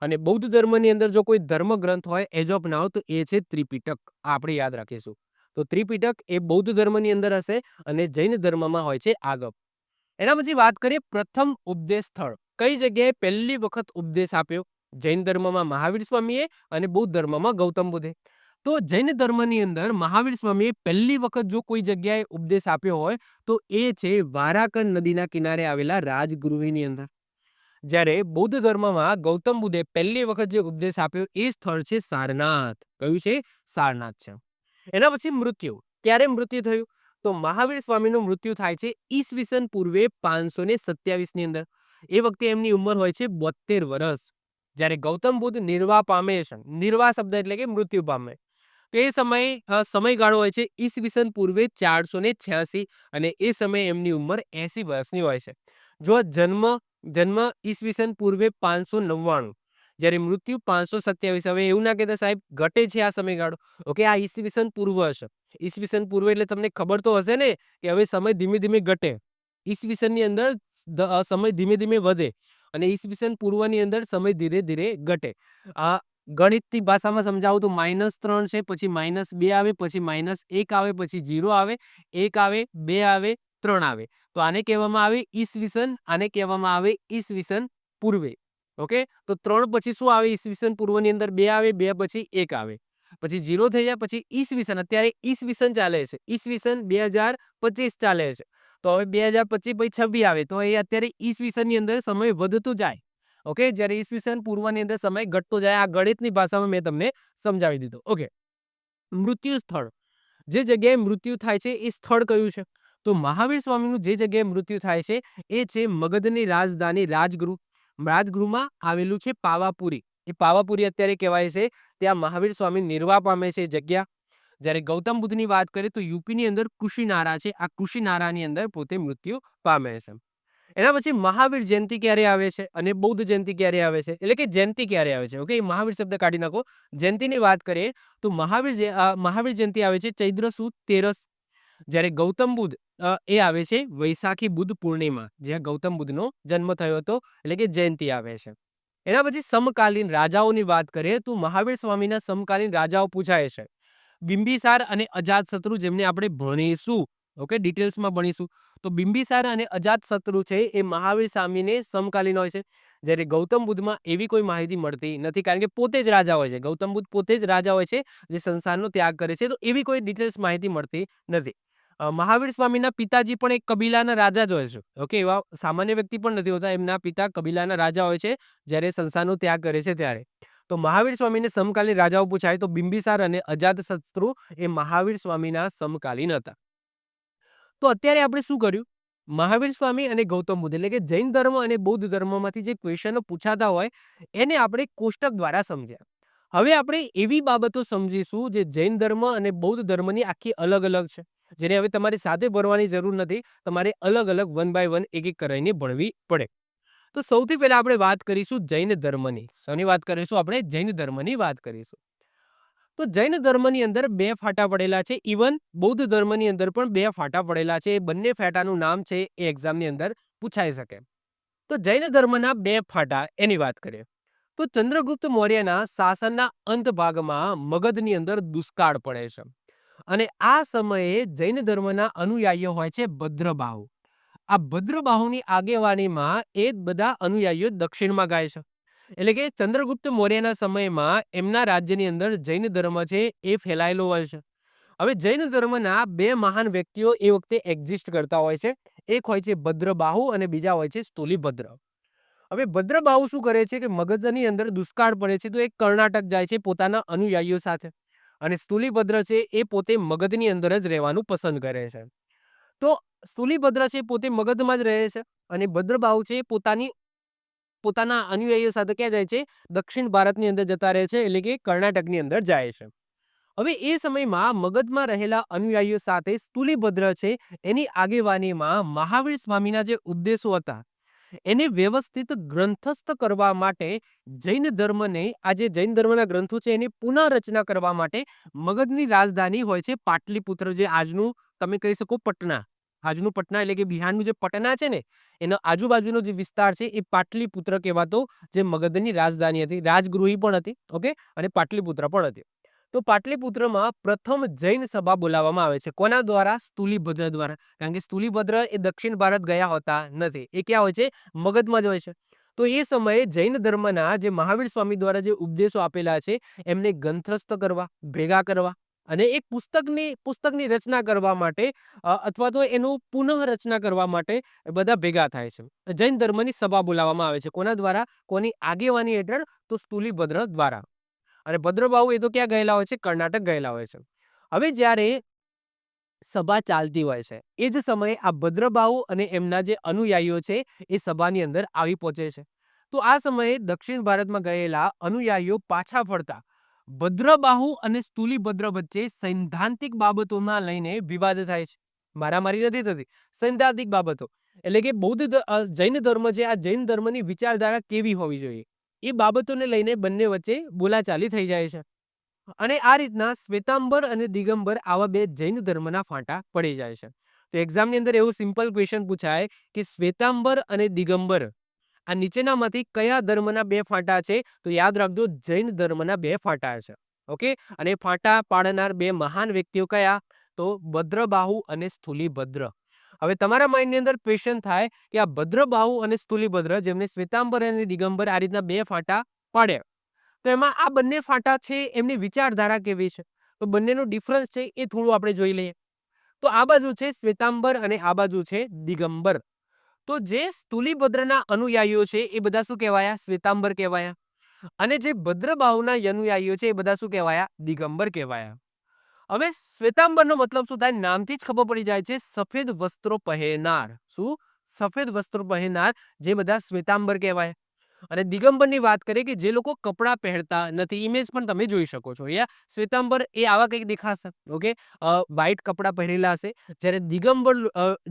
અને બૌદ્ધ ધર્મની અંદર જો કોઈ ધર્મગ્રંથ હોય એઝ ઓફ નાઉ તો એ છે ત્રિપિટક. આ આપણે યાદ રાખીશું. તો ત્રિપિટક એ બૌદ્ધ ધર્મની અંદર હશે અને જૈન ધર્મમાં હોય છે આગમ. એના પછી વાત કરીએ પ્રથમ ઉપદેશ સ્થળ. કઈ જગ્યાએ પહેલી વખત ઉપદેશ આપ્યો? જૈન ધર્મમાં મહાવીર સ્વામીએ અને બૌદ્ધ ધર્મમાં ગૌતમ બુદ્ધે. તો જૈન ધર્મની અંદર મહાવીર સ્વામીએ પહેલી વખત જો કોઈ જગ્યાએ ઉપદેશ આપ્યો હોય તો એ છે વારાકર નદીના કિનારે આવેલા રાજગૃહની અંદર. જ્યારે બૌદ્ધ ધર્મમાં ગૌતમ બુદ્ધે પહેલી વખત જે ઉપદેશ આપ્યો એ સ્થળ છે સારનાથ. કયું છે? સારનાથ છે. એના પછી મૃત્યુ. ક્યારે મૃત્યુ થયું? તો મહાવીર સ્વામીનું મૃત્યુ થાય છે ઈસવીસન પૂર્વે 527 ની અંદર. એ વખતે એમની ઉંમર હોય છે 72 વર્ષ. જ્યારે ગૌતમ બુદ્ધ નિર્વાહ પામે છે. નિર્વાહ શબ્દ એટલે કે મૃત્યુ પામે. તો એ સમયે સમયગાળો હોય છે ઈસવીસન પૂર્વે 486 અને એ સમયે એમની ઉંમર 80 વર્ષની હોય છે. જો જન્મ ઈસવીસન પૂર્વે 599, જ્યારે મૃત્યુ 527. હવે એવું ના કહેતા સાહેબ ઘટે છે આ સમયગાળો. ઓકે, આ ઈસવીસન પૂર્વ હશે. ઈસવીસન પૂર્વ એટલે તમને ખબર તો હશે ને કે હવે સમય ધીમે ધીમે ઘટે. ઈસવીસનની અંદર સમય ધીમે ધીમે વધે અને ઈસવીસન પૂર્વની અંદર સમય ધીરે ધીરે ઘટે. આ ગણિતની ભાષામાં સમજાવું તો -3 છે, પછી -2 આવે, પછી -1 આવે, પછી 0 આવે, 1 આવે, 2 આવે, 3 આવે. તો આને કહેવામાં આવે ઈસવીસન, આને કહેવામાં આવે ઈસવીસન પૂર્વે. ઓકે, તો 3 પછી શું આવે? ઈસવીસન પૂર્વની અંદર 2 આવે, 2 પછી 1 આવે, પછી 0 થઈ જાય, પછી ઈસવીસન. અત્યારે ઈસવીસન ચાલે છે, ઈસવીસન 2025 ચાલે છે. તો હવે 2025 પછી 26 આવે તો એ અત્યારે ઈસવીસનની અંદર સમય વધતો જાય. ઓકે, જ્યારે ઈસવીસન પૂર્વની અંદર સમય ઘટતો જાય. આ ગણિતની ભાષામાં મેં તમને સમજાવી દીધું. ઓકે, મૃત્યુ સ્થળ. જે જગ્યાએ મૃત્યુ થાય છે એ સ્થળ કયું છે? તો મહાવીર સ્વામીનું જે જગ્યાએ મૃત્યુ થાય છે એ છે મગધની રાજધાની રાજગૃહ. રાજગૃહમાં આવેલું છે પાવાપુરી. એ પાવાપુરી અત્યારે કહેવાય છે. ત્યાં મહાવીર સ્વામી નિર્વાહ પામે છે જગ્યા. જ્યારે ગૌતમ બુદ્ધની વાત કરીએ તો યુપીની અંદર કુશીનારા છે. આ કુશીનારાની અંદર પોતે મૃત્યુ પામે છે. એના પછી મહાવીર જયંતિ ક્યારે આવે છે અને બૌદ્ધ જયંતિ ક્યારે આવે છે, એટલે કે જયંતિ ક્યારે આવે છે? ઓકે, મહાવીર શબ્દ કાઢી નાખો. જયંતિની વાત કરીએ તો મહાવીર જયંતિ આવે છે ચૈત્ર સુદ 13. જ્યારે ગૌતમ બુદ્ધ એ આવે છે વૈશાખી બુદ્ધ પૂર્ણિમા, જ્યાં ગૌતમ બુદ્ધનો જન્મ થયો હતો, એટલે કે જયંતિ આવે છે. એના પછી સમકાલીન રાજાઓની વાત કરીએ તો મહાવીર સ્વામીના સમકાલીન રાજાઓ પૂછાય છે. બિંબિસાર અને અજાતશત્રુ, જેમને આપણે ભણીશું. ઓકે, ડિટેલ્સમાં ભણીશું. તો બિંબિસાર અને અજાતશત્રુ છે એ મહાવીર સ્વામીને સમકાલીન હોય છે. જ્યારે ગૌતમ બુદ્ધમાં એવી કોઈ માહિતી મળતી નથી, કારણ કે પોતે જ રાજા હોય છે. ગૌતમ બુદ્ધ પોતે જ રાજા હોય છે જે સંસારનો ત્યાગ કરે છે. તો એવી કોઈ ડિટેલ્સ માહિતી મળતી નથી. મહાવીર સ્વામીના પિતાજી પણ એક કબીલાના રાજા જ હોય છે. ઓકે, એવા સામાન્ય વ્યક્તિ પણ નથી હોતા. એમના પિતા કબીલાના રાજા હોય છે જ્યારે સંસારનો ત્યાગ કરે છે ત્યારે. તો મહાવીર સ્વામીને સમકાલીન રાજાઓ પૂછાય તો બિંબિસાર અને અજાતશત્રુ એ મહાવીર સ્વામીના સમકાલીન હતા. તો અત્યારે આપણે શું કર્યું? મહાવીર સ્વામી અને ગૌતમ બુદ્ધ, એટલે કે જૈન ધર્મ અને બૌદ્ધ ધર્મમાંથી જે ક્વેશ્ચનો પૂછાતા હોય એને આપણે કોષ્ટક દ્વારા સમજ્યા. હવે આપણે એવી બાબતો સમજીશું જે જૈન ધર્મ અને બૌદ્ધ ધર્મની આખી અલગ અલગ છે, જેને હવે તમારે સાથે ભરવાની જરૂર નથી. તમારે અલગ અલગ 1 બાય 1 એક એક કરીને ભણવી પડે. તો સૌથી પહેલા આપણે વાત કરીશું જૈન ધર્મની. શેની વાત કરીશું? આપણે જૈન ધર્મની વાત કરીશું. તો જૈન ધર્મની અંદર 2 ફાટા પડેલા છે. ઇવન બૌદ્ધ ધર્મની અંદર પણ 2 ફાટા પડેલા છે. એ બંને ફાટાનું નામ છે એ એક્ઝામની અંદર પૂછાઈ શકે. તો જૈન ધર્મના 2 ફાટા એની વાત કરીએ તો ચંદ્રગુપ્ત મૌર્યના શાસનના અંત ભાગમાં મગધની અંદર દુષ્કાળ પડે છે અને આ સમયે જૈન ધર્મના અનુયાયીઓ હોય છે ભદ્રબાહુ. આ ભદ્રબાહુની આગેવાનીમાં એ બધા અનુયાયીઓ દક્ષિણમાં ગાય છે. એટલે કે ચંદ્રગુપ્ત મૌર્યના સમયમાં એમના રાજ્યની અંદર જૈન ધર્મ છે એ ફેલાયેલો હોય છે. હવે જૈન ધર્મના 2 મહાન વ્યક્તિઓ એ વખતે એક્ઝિસ્ટ કરતા હોય છે. એક હોય છે ભદ્રબાહુ અને બીજા હોય છે સ્થૂલીભદ્ર. હવે ભદ્રબાહુ શું કરે છે કે મગધની અંદર દુષ્કાળ પડે છે તો એ કર્ણાટક જાય છે પોતાના અનુયાયીઓ સાથે, અને સ્થૂલીભદ્ર છે એ પોતે મગધની અંદર જ રહેવાનું પસંદ કરે છે. તો સ્થૂલીભદ્ર છે પોતે મગધમાં જ રહે છે અને ભદ્રબાહુ છે પોતાના અનુયાયીઓ સાથે ક્યાં જાય છે? દક્ષિણ ભારતની અંદર જતા રહે છે, એટલે કે કર્ણાટકની અંદર જાય છે. હવે એ સમયમાં મગધમાં રહેલા અનુયાયીઓ સાથે સ્થૂલીભદ્ર છે એની આગેવાનીમાં મહાવીર સ્વામીના જે ઉદ્દેશો હતા એને વ્યવસ્થિત ગ્રંથસ્થ કરવા માટે જૈન ધર્મને આ જે જૈન ધર્મના ગ્રંથો છે એની પુનઃરચના કરવા માટે મગધની રાજધાની હોય છે પાટલીપુત્ર, જે આજનું તમે કહી શકો પટના. આજનું પટના એટલે કે બિહારનું જે પટના છે ને એનો આજુબાજુનો જે વિસ્તાર છે એ પાટલીપુત્ર કહેવાતો જે મગધની રાજધાની હતી, રાજગૃહી પણ હતી. ઓકે, અને પાટલીપુત્ર પણ હતી. તો પાટલીપુત્રમાં પ્રથમ જૈન સભા બોલાવવામાં આવે છે. કોના દ્વારા? સ્થૂલીભદ્ર દ્વારા. કારણ કે સ્થૂલીભદ્ર એ દક્ષિણ ભારત ગયા હોતા નથી, એ ક્યાં હોય છે? મગધમાં જ હોય છે. તો એ સમયે જૈન ધર્મના જે મહાવીર સ્વામી દ્વારા જે ઉપદેશો આપેલા છે એમને ગ્રંથસ્થ કરવા, ભેગા કરવા અને એક પુસ્તકની રચના કરવા માટે અથવા તો એનું પુનઃરચના કરવા માટે બધા ભેગા થાય છે. જૈન ધર્મની સભા બોલાવવામાં આવે છે. કોના દ્વારા? કોની આગેવાની હેઠળ? તો સ્થૂલીભદ્ર દ્વારા. અને ભદ્રબાહુ એ તો ક્યાં ગયેલા હોય છે? કર્ણાટક ગયેલા હોય છે. હવે જ્યારે સભા ચાલતી હોય છે એ જ સમયે આ ભદ્રબાહુ અને એમના જે અનુયાયીઓ છે એ સભાની અંદર આવી પહોંચે છે. તો આ સમયે દક્ષિણ ભારતમાં ગયેલા અનુયાયીઓ પાછા ફરતા ભદ્રબાહુ અને સ્થૂલીભદ્ર વચ્ચે સૈદ્ધાંતિક બાબતોમાં લઈને વિવાદ થાય છે. મારામારી નથી થતી, સૈદ્ધાંતિક બાબતો એટલે કે જૈન ધર્મ છે, આ જૈન ધર્મની વિચારધારા કેવી હોવી જોઈએ એ બાબતોને લઈને બંને વચ્ચે બોલાચાલી થઈ જાય છે. અને આ રીતના શ્વેતાંબર અને દિગંબર આવા બે જૈન ધર્મના ફાંટા પડી જાય છે. તો એક્ઝામની અંદર એવું સિમ્પલ ક્વેશ્ચન પૂછાય કે શ્વેતાંબર અને દિગંબર આ નીચેનામાંથી કયા ધર્મના બે ફાંટા છે? તો યાદ રાખજો, જૈન ધર્મના બે ફાંટા છે. ઓકે, અને ફાંટા પાડનાર બે મહાન વ્યક્તિઓ કયા? તો ભદ્રબાહુ અને સ્થૂલીભદ્ર. હવે તમારા માઇન્ડની અંદર ક્વેશ્ચન થાય કે આ ભદ્રબાહુ અને સ્થૂલીભદ્ર જેમને શ્વેતાંબર અને દિગંબર આ રીતના બે ફાંટા પાડ્યા, તો એમાં આ બંને ફાંટા છે એમની વિચારધારા કેવી છે? તો બંનેનો ડિફરન્સ છે એ થોડું આપણે જોઈ લઈએ. તો આ બાજુ છે શ્વેતાંબર અને આ બાજુ છે દિગંબર. તો જે સ્થૂલીભદ્રના અનુયાયીઓ છે એ બધા શું કહેવાયા? શ્વેતાંબર કહેવાયા. અને જે ભદ્રબાહુના અનુયાયીઓ છે એ બધા શું કહેવાયા? દિગંબર કહેવાયા. હવે શ્વેતાંબરનો મતલબ શું થાય? નામથી જ ખબર પડી જાય છે, સફેદ વસ્ત્રો પહેરનાર. શું? સફેદ વસ્ત્રો પહેરનાર, જે બધા શ્વેતાંબર કહેવાય. અને દિગંબરની વાત કરીએ કે જે લોકો કપડાં પહેરતા નથી. ઇમેજ પણ તમે જોઈ શકો છો. અહીંયા શ્વેતાંબર એ આવા કંઈક દેખાશે. ઓકે, વ્હાઈટ કપડાં પહેરેલા હશે, જ્યારે દિગંબર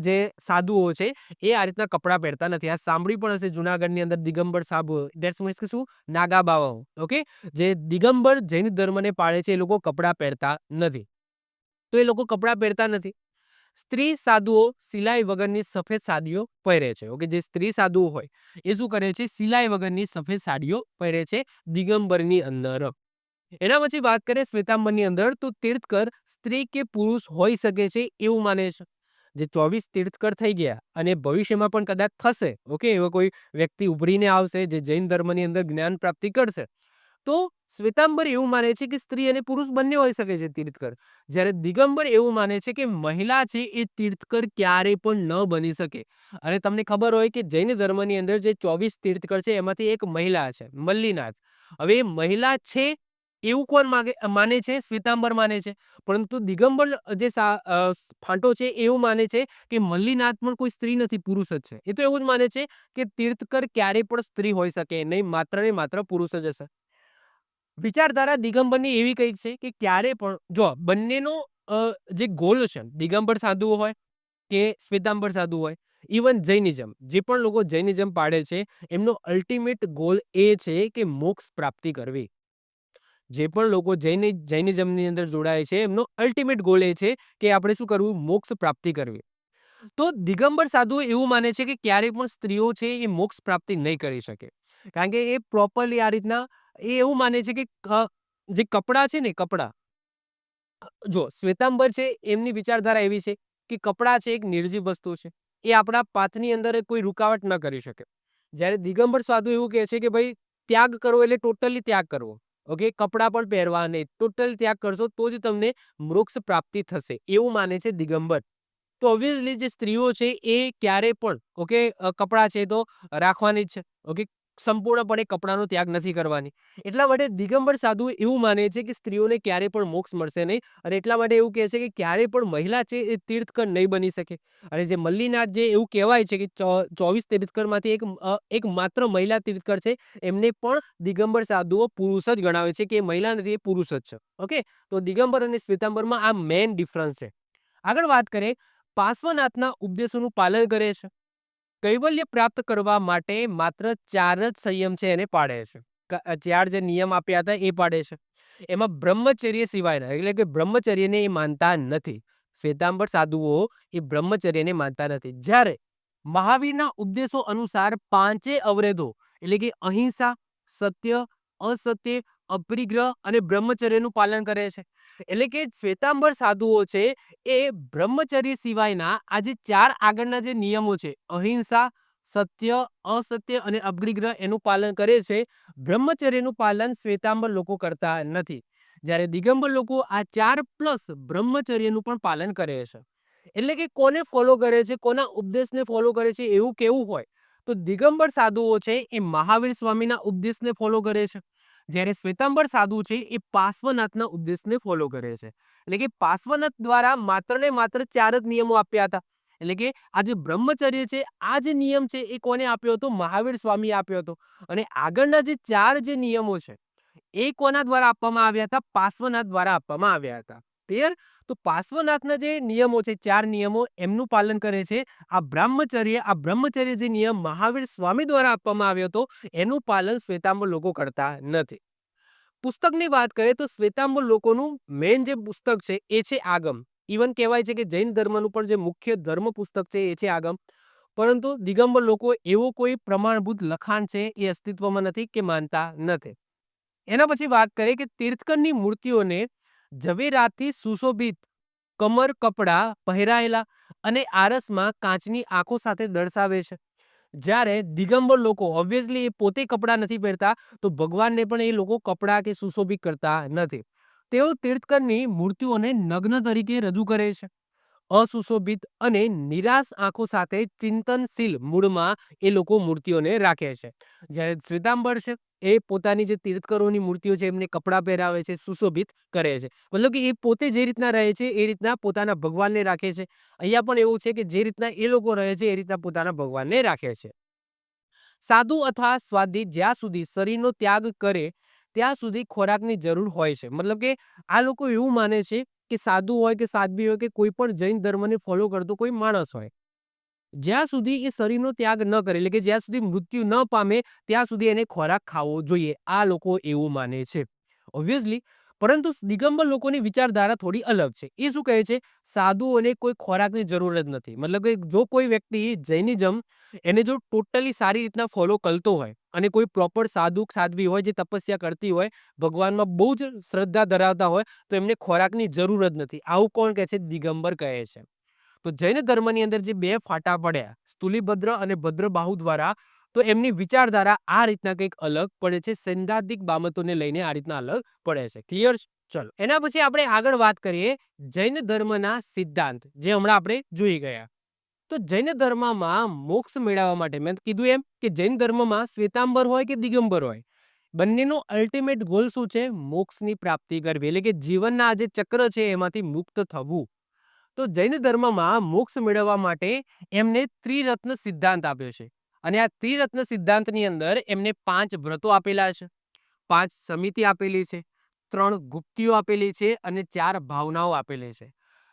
જે સાધુઓ છે એ આ રીતના કપડાં પહેરતા નથી. આ સાંભળી પણ હશે જુનાગઢની અંદર દિગંબર સાધુઓ, ધેટ્સ મીન્સ કે શું? નાગા બાવાઓ. ઓકે, જે દિગંબર જૈન ધર્મને પાળે છે એ લોકો કપડાં પહેરતા નથી. તો એ લોકો કપડાં પહેરતા નથી. સ્ત્રી સાધુઓ સિલાઈ વગરની સફેદ સાડીઓ પહેરે છે. ઓકે, જે સ્ત્રી સાધુઓ હોય એ શું કરે છે? સિલાઈ વગરની સફેદ સાડીઓ પહેરે છે દિગંબરની અંદર. એના પછી વાત કરીએ શ્વેતાંબરની અંદર, તો તીર્થકર સ્ત્રી કે પુરુષ હોઈ શકે છે એવું માને છે. જે 24 તીર્થકર થઈ ગયા અને ભવિષ્યમાં પણ કદાચ થશે. ઓકે, એવો કોઈ વ્યક્તિ ઉભરીને આવશે જે જૈન ધર્મની અંદર જ્ઞાન પ્રાપ્તિ કરશે. તો શ્વેતાંબર એવું માને છે કે સ્ત્રી અને પુરુષ બંને હોઈ શકે છે તીર્થકર. જ્યારે દિગંબર એવું માને છે કે મહિલા છે એ તીર્થકર ક્યારે પણ ન બની શકે. અને તમને ખબર હોય કે જૈન ધર્મની અંદર જે 24 તીર્થકર છે એમાંથી એક મહિલા છે, મલ્લીનાથ. હવે એ મહિલા છે એવું કોણ માને છે? શ્વેતાંબર માને છે. પરંતુ દિગંબર જે ફાંટો છે એવું માને છે કે મલ્લીનાથ પણ કોઈ સ્ત્રી નથી, પુરુષ જ છે. એ તો એવું જ માને છે કે તીર્થકર ક્યારે પણ સ્ત્રી હોઈ શકે નહીં, માત્ર ને માત્ર પુરુષ જ હશે. વિચારધારા દિગંબરની એવી કંઈક છે કે ક્યારે પણ જો બંનેનો જે ગોલ છે, દિગંબર સાધુ હોય કે શ્વેતાંબર સાધુ હોય, ઇવન જૈનિઝમ, જે પણ લોકો જૈનિઝમ પાડે છે એમનો અલ્ટિમેટ ગોલ એ છે કે મોક્ષ પ્રાપ્તિ કરવી. જે પણ લોકો જૈનિઝમની અંદર જોડાય છે એમનો અલ્ટિમેટ ગોલ એ છે કે આપણે શું કરવું? મોક્ષ પ્રાપ્તિ કરવી. તો દિગંબર સાધુઓ એવું માને છે કે ક્યારેય પણ સ્ત્રીઓ છે એ મોક્ષ પ્રાપ્તિ નહીં કરી શકે. કારણ કે એ પ્રોપરલી આ રીતના એ એવું માને છે કે જે કપડાં છે ને, કપડાં, જો શ્વેતાંબર છે એમની વિચારધારા એવી છે કે કપડાં છે એક નિર્જીવ વસ્તુ છે, એ આપણા પાથની અંદર કોઈ રૂકાવટ ન કરી શકે. જ્યારે દિગંબર સાધુ એવું કહે છે કે ભાઈ ત્યાગ કરવો એટલે ટોટલી ત્યાગ કરવો. ઓકે, કપડાં પણ પહેરવા નહીં, ટોટલ ત્યાગ કરશો તો જ તમને મોક્ષ પ્રાપ્તિ થશે એવું માને છે દિગંબર. તો ઓબ્વિયસલી જે સ્ત્રીઓ છે એ ક્યારે પણ ઓકે કપડાં છે તો રાખવાની જ છે. ઓકે, સંપૂર્ણપણે કપડાનો ત્યાગ નથી કરવાની. એટલા માટે દિગંબર સાધુ એવું માને છે કે સ્ત્રીઓને ક્યારેય પણ મોક્ષ મળશે નહીં અને એટલા માટે એવું કહે છે કે ક્યારેય પણ મહિલા છે એ તીર્થંકર નહીં બની શકે. અને જે મલ્લીનાથ જે એવું કહેવાય છે કે 24 તીર્થંકરમાંથી એક માત્ર મહિલા તીર્થંકર છે. એમને પણ દિગંબર સાધુઓ પુરુષ જ ગણાવે છે કે એ મહિલા નથી, એ પુરુષ જ છે. ઓકે, તો દિગંબર અને શ્વેતાંબરમાં આ મેઇન ડિફરન્સ છે. આગળ વાત કરીએ, પાર્શ્વનાથના ઉપદેશોનું પાલન કરે છે. કૈવલ્ય પ્રાપ્ત કરવા માટે માત્ર 4 જ સંયમ છે એને પાળે છે. 4 જે નિયમ આપ્યા હતા એ પાળે છે. એમાં બ્રહ્મચર્ય સિવાયના એટલે કે બ્રહ્મચર્યને એ માનતા નથી. શ્વેતાંબર સાધુઓ એ બ્રહ્મચર્યને માનતા નથી. જ્યારે મહાવીરના ઉપદેશો અનુસાર 5 અવરોધો એટલે કે અહિંસા, સત્ય, અસત્ય, અપરિગ્રહ અને બ્રહ્મચર્યનું પાલન કરે છે. એટલે કે શ્વેતાંબર સાધુઓ છે એ બ્રહ્મચર્ય સિવાયના આ જે 4 આગળના જે નિયમો છે, અહિંસા, સત્ય, અસત્ય અને અપરિગ્રહ, એનું પાલન કરે છે. બ્રહ્મચર્યનું પાલન શ્વેતાંબર લોકો કરતા નથી. જ્યારે દિગંબર લોકો આ 4 પ્લસ બ્રહ્મચર્યનું પણ પાલન કરે છે. એટલે કે કોને ફોલો કરે છે, કોના ઉપદેશને ફોલો કરે છે એવું કેવું હોય તો દિગંબર સાધુઓ છે એ મહાવીર સ્વામીના ઉપદેશને ફોલો કરે છે. જ્યારે શ્વેતાંબર સાધુ છે એ પાર્શ્વનાથના ઉપદેશને ફોલો કરે છે. એટલે કે પાર્શ્વનાથ દ્વારા માત્ર ને માત્ર 4 જ નિયમો આપ્યા હતા. એટલે કે આ જે બ્રહ્મચર્ય છે, આ જે નિયમ છે એ કોને આપ્યો હતો? મહાવીર સ્વામીએ આપ્યો હતો. અને આગળના જે 4 જે નિયમો છે એ કોના દ્વારા આપવામાં આવ્યા હતા? પાર્શ્વનાથ દ્વારા આપવામાં આવ્યા હતા. ક્લિયર? તો પાર્શ્વનાથના જે નિયમો છે, 4 નિયમો, એમનું પાલન કરે છે. આ બ્રહ્મચર્ય જે નિયમ મહાવીર સ્વામી દ્વારા આપવામાં આવ્યો હતો એનું પાલન શ્વેતાંબર લોકો કરતા નથી. પુસ્તકની વાત કરીએ તો શ્વેતાંબર લોકોનું મેઇન જે પુસ્તક છે એ છે આગમ. ઇવન કહેવાય છે કે જૈન ધર્મનું પણ જે મુખ્ય ધર્મ પુસ્તક છે એ છે આગમ. પરંતુ દિગંબર લોકો એવું કોઈ પ્રમાણભૂત લખાણ છે એ અસ્તિત્વમાં નથી કે માનતા નથી. એના પછી વાત કરીએ કે તીર્થંકરની મૂર્તિઓને ઝવેરાતથી સુશોભિત કમર કપડા પહેરાયેલા અને આરસમાં કાચની આંખો સાથે દર્શાવે છે. જ્યારે દિગંબર લોકો ઓબ્વિયસલી એ પોતે કપડાં નથી પહેરતા, તો ભગવાનને પણ એ લોકો કપડાં કે સુશોભિત કરતા નથી. તેઓ તીર્થંકરની મૂર્તિઓને નગ્ન તરીકે રજૂ કરે છે. અસુશોભિત અને નિરાશ આંખો સાથે ચિંતનશીલ મૂડમાં એ લોકો મૂર્તિઓને રાખે છે. જ્યારે શ્વેતાંબર છે એ પોતાની જે તીર્થંકરોની મૂર્તિઓ છે એમને કપડાં પહેરાવે છે, સુશોભિત કરે છે. મતલબ કે એ પોતે જે રીતના રહે છે એ રીતના પોતાના ભગવાનને રાખે છે. અહીંયા પણ એવું છે કે જે રીતના એ લોકો રહે છે એ રીતના પોતાના ભગવાનને રાખે છે. સાધુ અથવા સ્વાદી જ્યાં સુધી શરીરનો ત્યાગ કરે ત્યાં સુધી ખોરાકની જરૂર હોય છે. મતલબ કે આ લોકો એવું માને છે કે સાધુ હોય કે સાધ્વી હોય કે કોઈ પણ જૈન ધર્મને ફોલો કરતો કોઈ માણસ હોય, જ્યાં સુધી એ શરીરનો ત્યાગ ન કરે, એટલે કે જ્યાં સુધી મૃત્યુ ન પામે ત્યાં સુધી એને ખોરાક ખાવો જોઈએ. આ લોકો એવું માને છે. ઓબ્વિયસલી. પરંતુ દિગંબર લોકોની વિચારધારા થોડી અલગ છે. એ શું કહે છે? સાધુઓને કોઈ ખોરાકની જરૂર જ નથી. મતલબ કે જો કોઈ વ્યક્તિ જૈનિઝમ એને જો ટોટલી સારી રીતના ફોલો કરતો હોય અને કોઈ પ્રોપર સાધુ સાધ્વી હોય જે તપસ્યા કરતી હોય, ભગવાનમાં બહુ જ શ્રદ્ધા ધરાવતા હોય, તો એમને ખોરાકની જરૂર જ નથી. આવું કોણ કહે છે? દિગંબર કહે છે. તો જૈન ધર્મની અંદર જે 2 ફાટા પડ્યા, સ્થૂલીભદ્ર અને ભદ્રબાહુ દ્વારા, તો એમની વિચારધારા આ રીતના કંઈક અલગ પડે છે. સૈદ્ધાંતિક બાબતોને લઈને આ રીતના અલગ પડે છે. ક્લિયર? ચલો, એના પછી આપણે આગળ વાત કરીએ જૈન ધર્મના સિદ્ધાંત, જે હમણાં આપણે જોઈ ગયા. તો જૈન ધર્મમાં મોક્ષ મેળવવા માટે મેં કીધું એમ કે જૈન ધર્મમાં શ્વેતાંબર હોય કે દિગંબર હોય, બંનેનો અલ્ટિમેટ ગોલ શું છે? મોક્ષની પ્રાપ્તિ કરવી, એટલે કે જીવનના આ જે ચક્ર છે એમાંથી મુક્ત થવું. તો જૈન ધર્મમાં મોક્ષ મેળવવા માટે એમને ત્રિરત્ન સિદ્ધાંત આપ્યો છે. અને આ ત્રિરત્ન સિદ્ધાંતની અંદર એમને 5 વ્રતો આપેલા છે, 5 સમિતિ આપેલી છે, 3 ગુપ્તિઓ આપેલી છે અને 4 ભાવનાઓ આપેલી છે.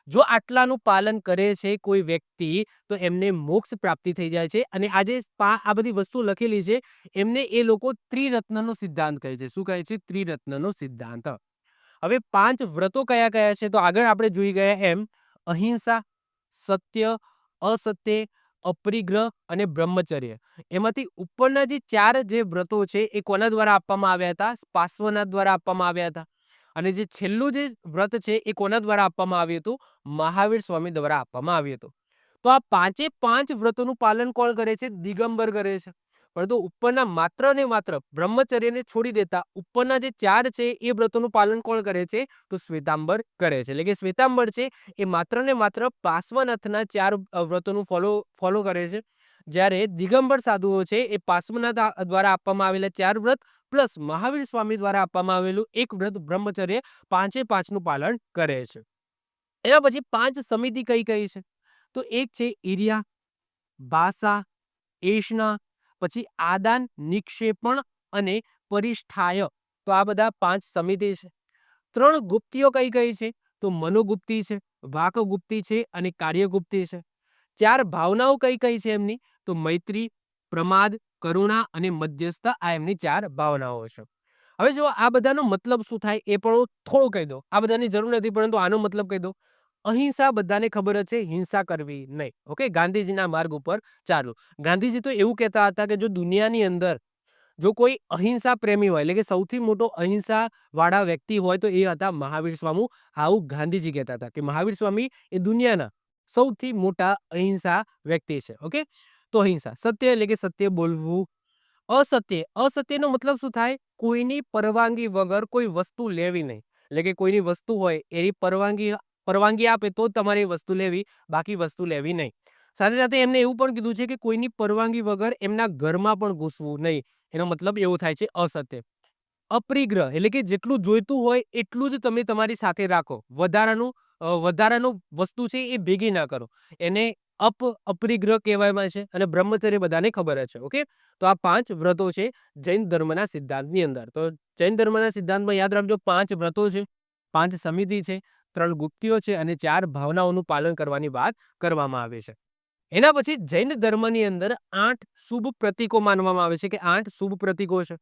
જો આટલાનું પાલન કરે છે કોઈ વ્યક્તિ તો એમને મોક્ષ પ્રાપ્તિ થઈ જાય છે. અને આ બધી વસ્તુ લખેલી છે એમને એ લોકો ત્રિરત્નનો સિદ્ધાંત કહે છે. શું કહે છે? ત્રિરત્નનો સિદ્ધાંત. હવે 5 વ્રતો કયા કયા છે? તો આગળ આપણે જોઈ ગયા એમ અહિંસા, સત્ય, અસત્ય, અપરિગ્રહ અને બ્રહ્મચર્ય. એમાંથી ઉપરના જે 4 જે વ્રતો છે એ કોના દ્વારા આપવામાં આવ્યા હતા? પાર્શ્વનાથ દ્વારા આપવામાં આવ્યા હતા. અને જે છેલ્લું જે વ્રત છે એ કોના દ્વારા આપવામાં આવ્યું હતું? મહાવીર સ્વામી દ્વારા આપવામાં આવ્યું હતું. તો આ 5 વ્રતોનું પાલન કોણ કરે છે? દિગંબર કરે છે. પરંતુ ઉપરના માત્ર ને માત્ર બ્રહ્મચર્યને છોડી દેતા ઉપરના જે 4 છે એ વ્રતોનું પાલન કોણ કરે છે? તો શ્વેતાંબર કરે છે. એટલે કે શ્વેતાંબર છે એ માત્ર ને માત્ર પાર્શ્વનાથના 4 વ્રતોનું ફોલો કરે છે. જ્યારે દિગંબર સાધુઓ છે એ પાર્શ્વનાથ દ્વારા આપવામાં આવેલા 4 વ્રત પ્લસ મહાવીર સ્વામી દ્વારા આપવામાં આવેલું એક વ્રત બ્રહ્મચર્ય 5 પાલન કરે છે. એના પછી 5 સમિતિ કઈ કઈ છે? તો એક છે ઈર્યા, ભાષા, એષણા, પછી આદાન, નિક્ષેપણ અને પરિષ્ઠાય. તો આ બધા 5 સમિતિ છે. 3 ગુપ્તિઓ કઈ કઈ છે? તો મનોગુપ્તિ છે, વાકગુપ્તિ છે અને કાર્યગુપ્તિ છે. 4 ભાવનાઓ કઈ કઈ છે એમની? તો મૈત્રી, પ્રમાદ, કરુણા અને મધ્યસ્થ. આ એમની 4 ભાવનાઓ છે. હવે જો આ બધાનો મતલબ શું થાય એ પણ હું થોડું કહી દઉં. આ બધાની જરૂર નથી, પરંતુ આનો મતલબ કહી દઉં. અહિંસા બધાને ખબર જ છે, હિંસા કરવી નહીં. ઓકે, ગાંધીજીના માર્ગ ઉપર ચાલો. ગાંધીજી તો એવું કહેતા હતા કે જો દુનિયાની અંદર જો કોઈ અહિંસા પ્રેમી હોય, એટલે કે સૌથી મોટો અહિંસા વાળા વ્યક્તિ હોય તો એ હતા મહાવીર સ્વામી. આવું ગાંધીજી કહેતા હતા કે મહાવીર સ્વામી એ દુનિયાના સૌથી મોટા અહિંસા વ્યક્તિ છે. ઓકે, તો અહિંસા સત્ય એટલે કે સત્ય બોલવું. અસત્યનો મતલબ શું થાય? કોઈની પરવાનગી વગર કોઈ વસ્તુ લેવી નહીં. એટલે કે કોઈની વસ્તુ હોય એની પરવાનગી આપે તો જ તમારે એ વસ્તુ લેવી, બાકી વસ્તુ લેવી નહીં. સાથે સાથે એમને એવું પણ કીધું છે કે કોઈની પરવાનગી વગર એમના ઘરમાં પણ ઘૂસવું નહીં. એનો મતલબ એવો થાય છે અસત્ય. અપરિગ્રહ એટલે કે જેટલું જોઈતું હોય એટલું જ તમે તમારી સાથે રાખો. વધારાનું વસ્તુ છે એ ભેગી ના કરો. એને અપરિગ્રહ કહેવામાં છે અને બ્રહ્મચર્ય બધાને ખબર જ છે. ઓકે, તો આ 5 વ્રતો છે જૈન ધર્મના સિદ્ધાંતની અંદર. તો જૈન ધર્મના સિદ્ધાંતમાં યાદ રાખજો 5 વ્રતો છે, 5 સમિતિ છે, 3 ગુપ્તિઓ છે અને 4 ભાવનાઓનું પાલન કરવાની વાત કરવામાં આવે છે. એના પછી જૈન ધર્મની અંદર 8 શુભ પ્રતીકો માનવામાં આવે છે કે 8 શુભ પ્રતીકો છે.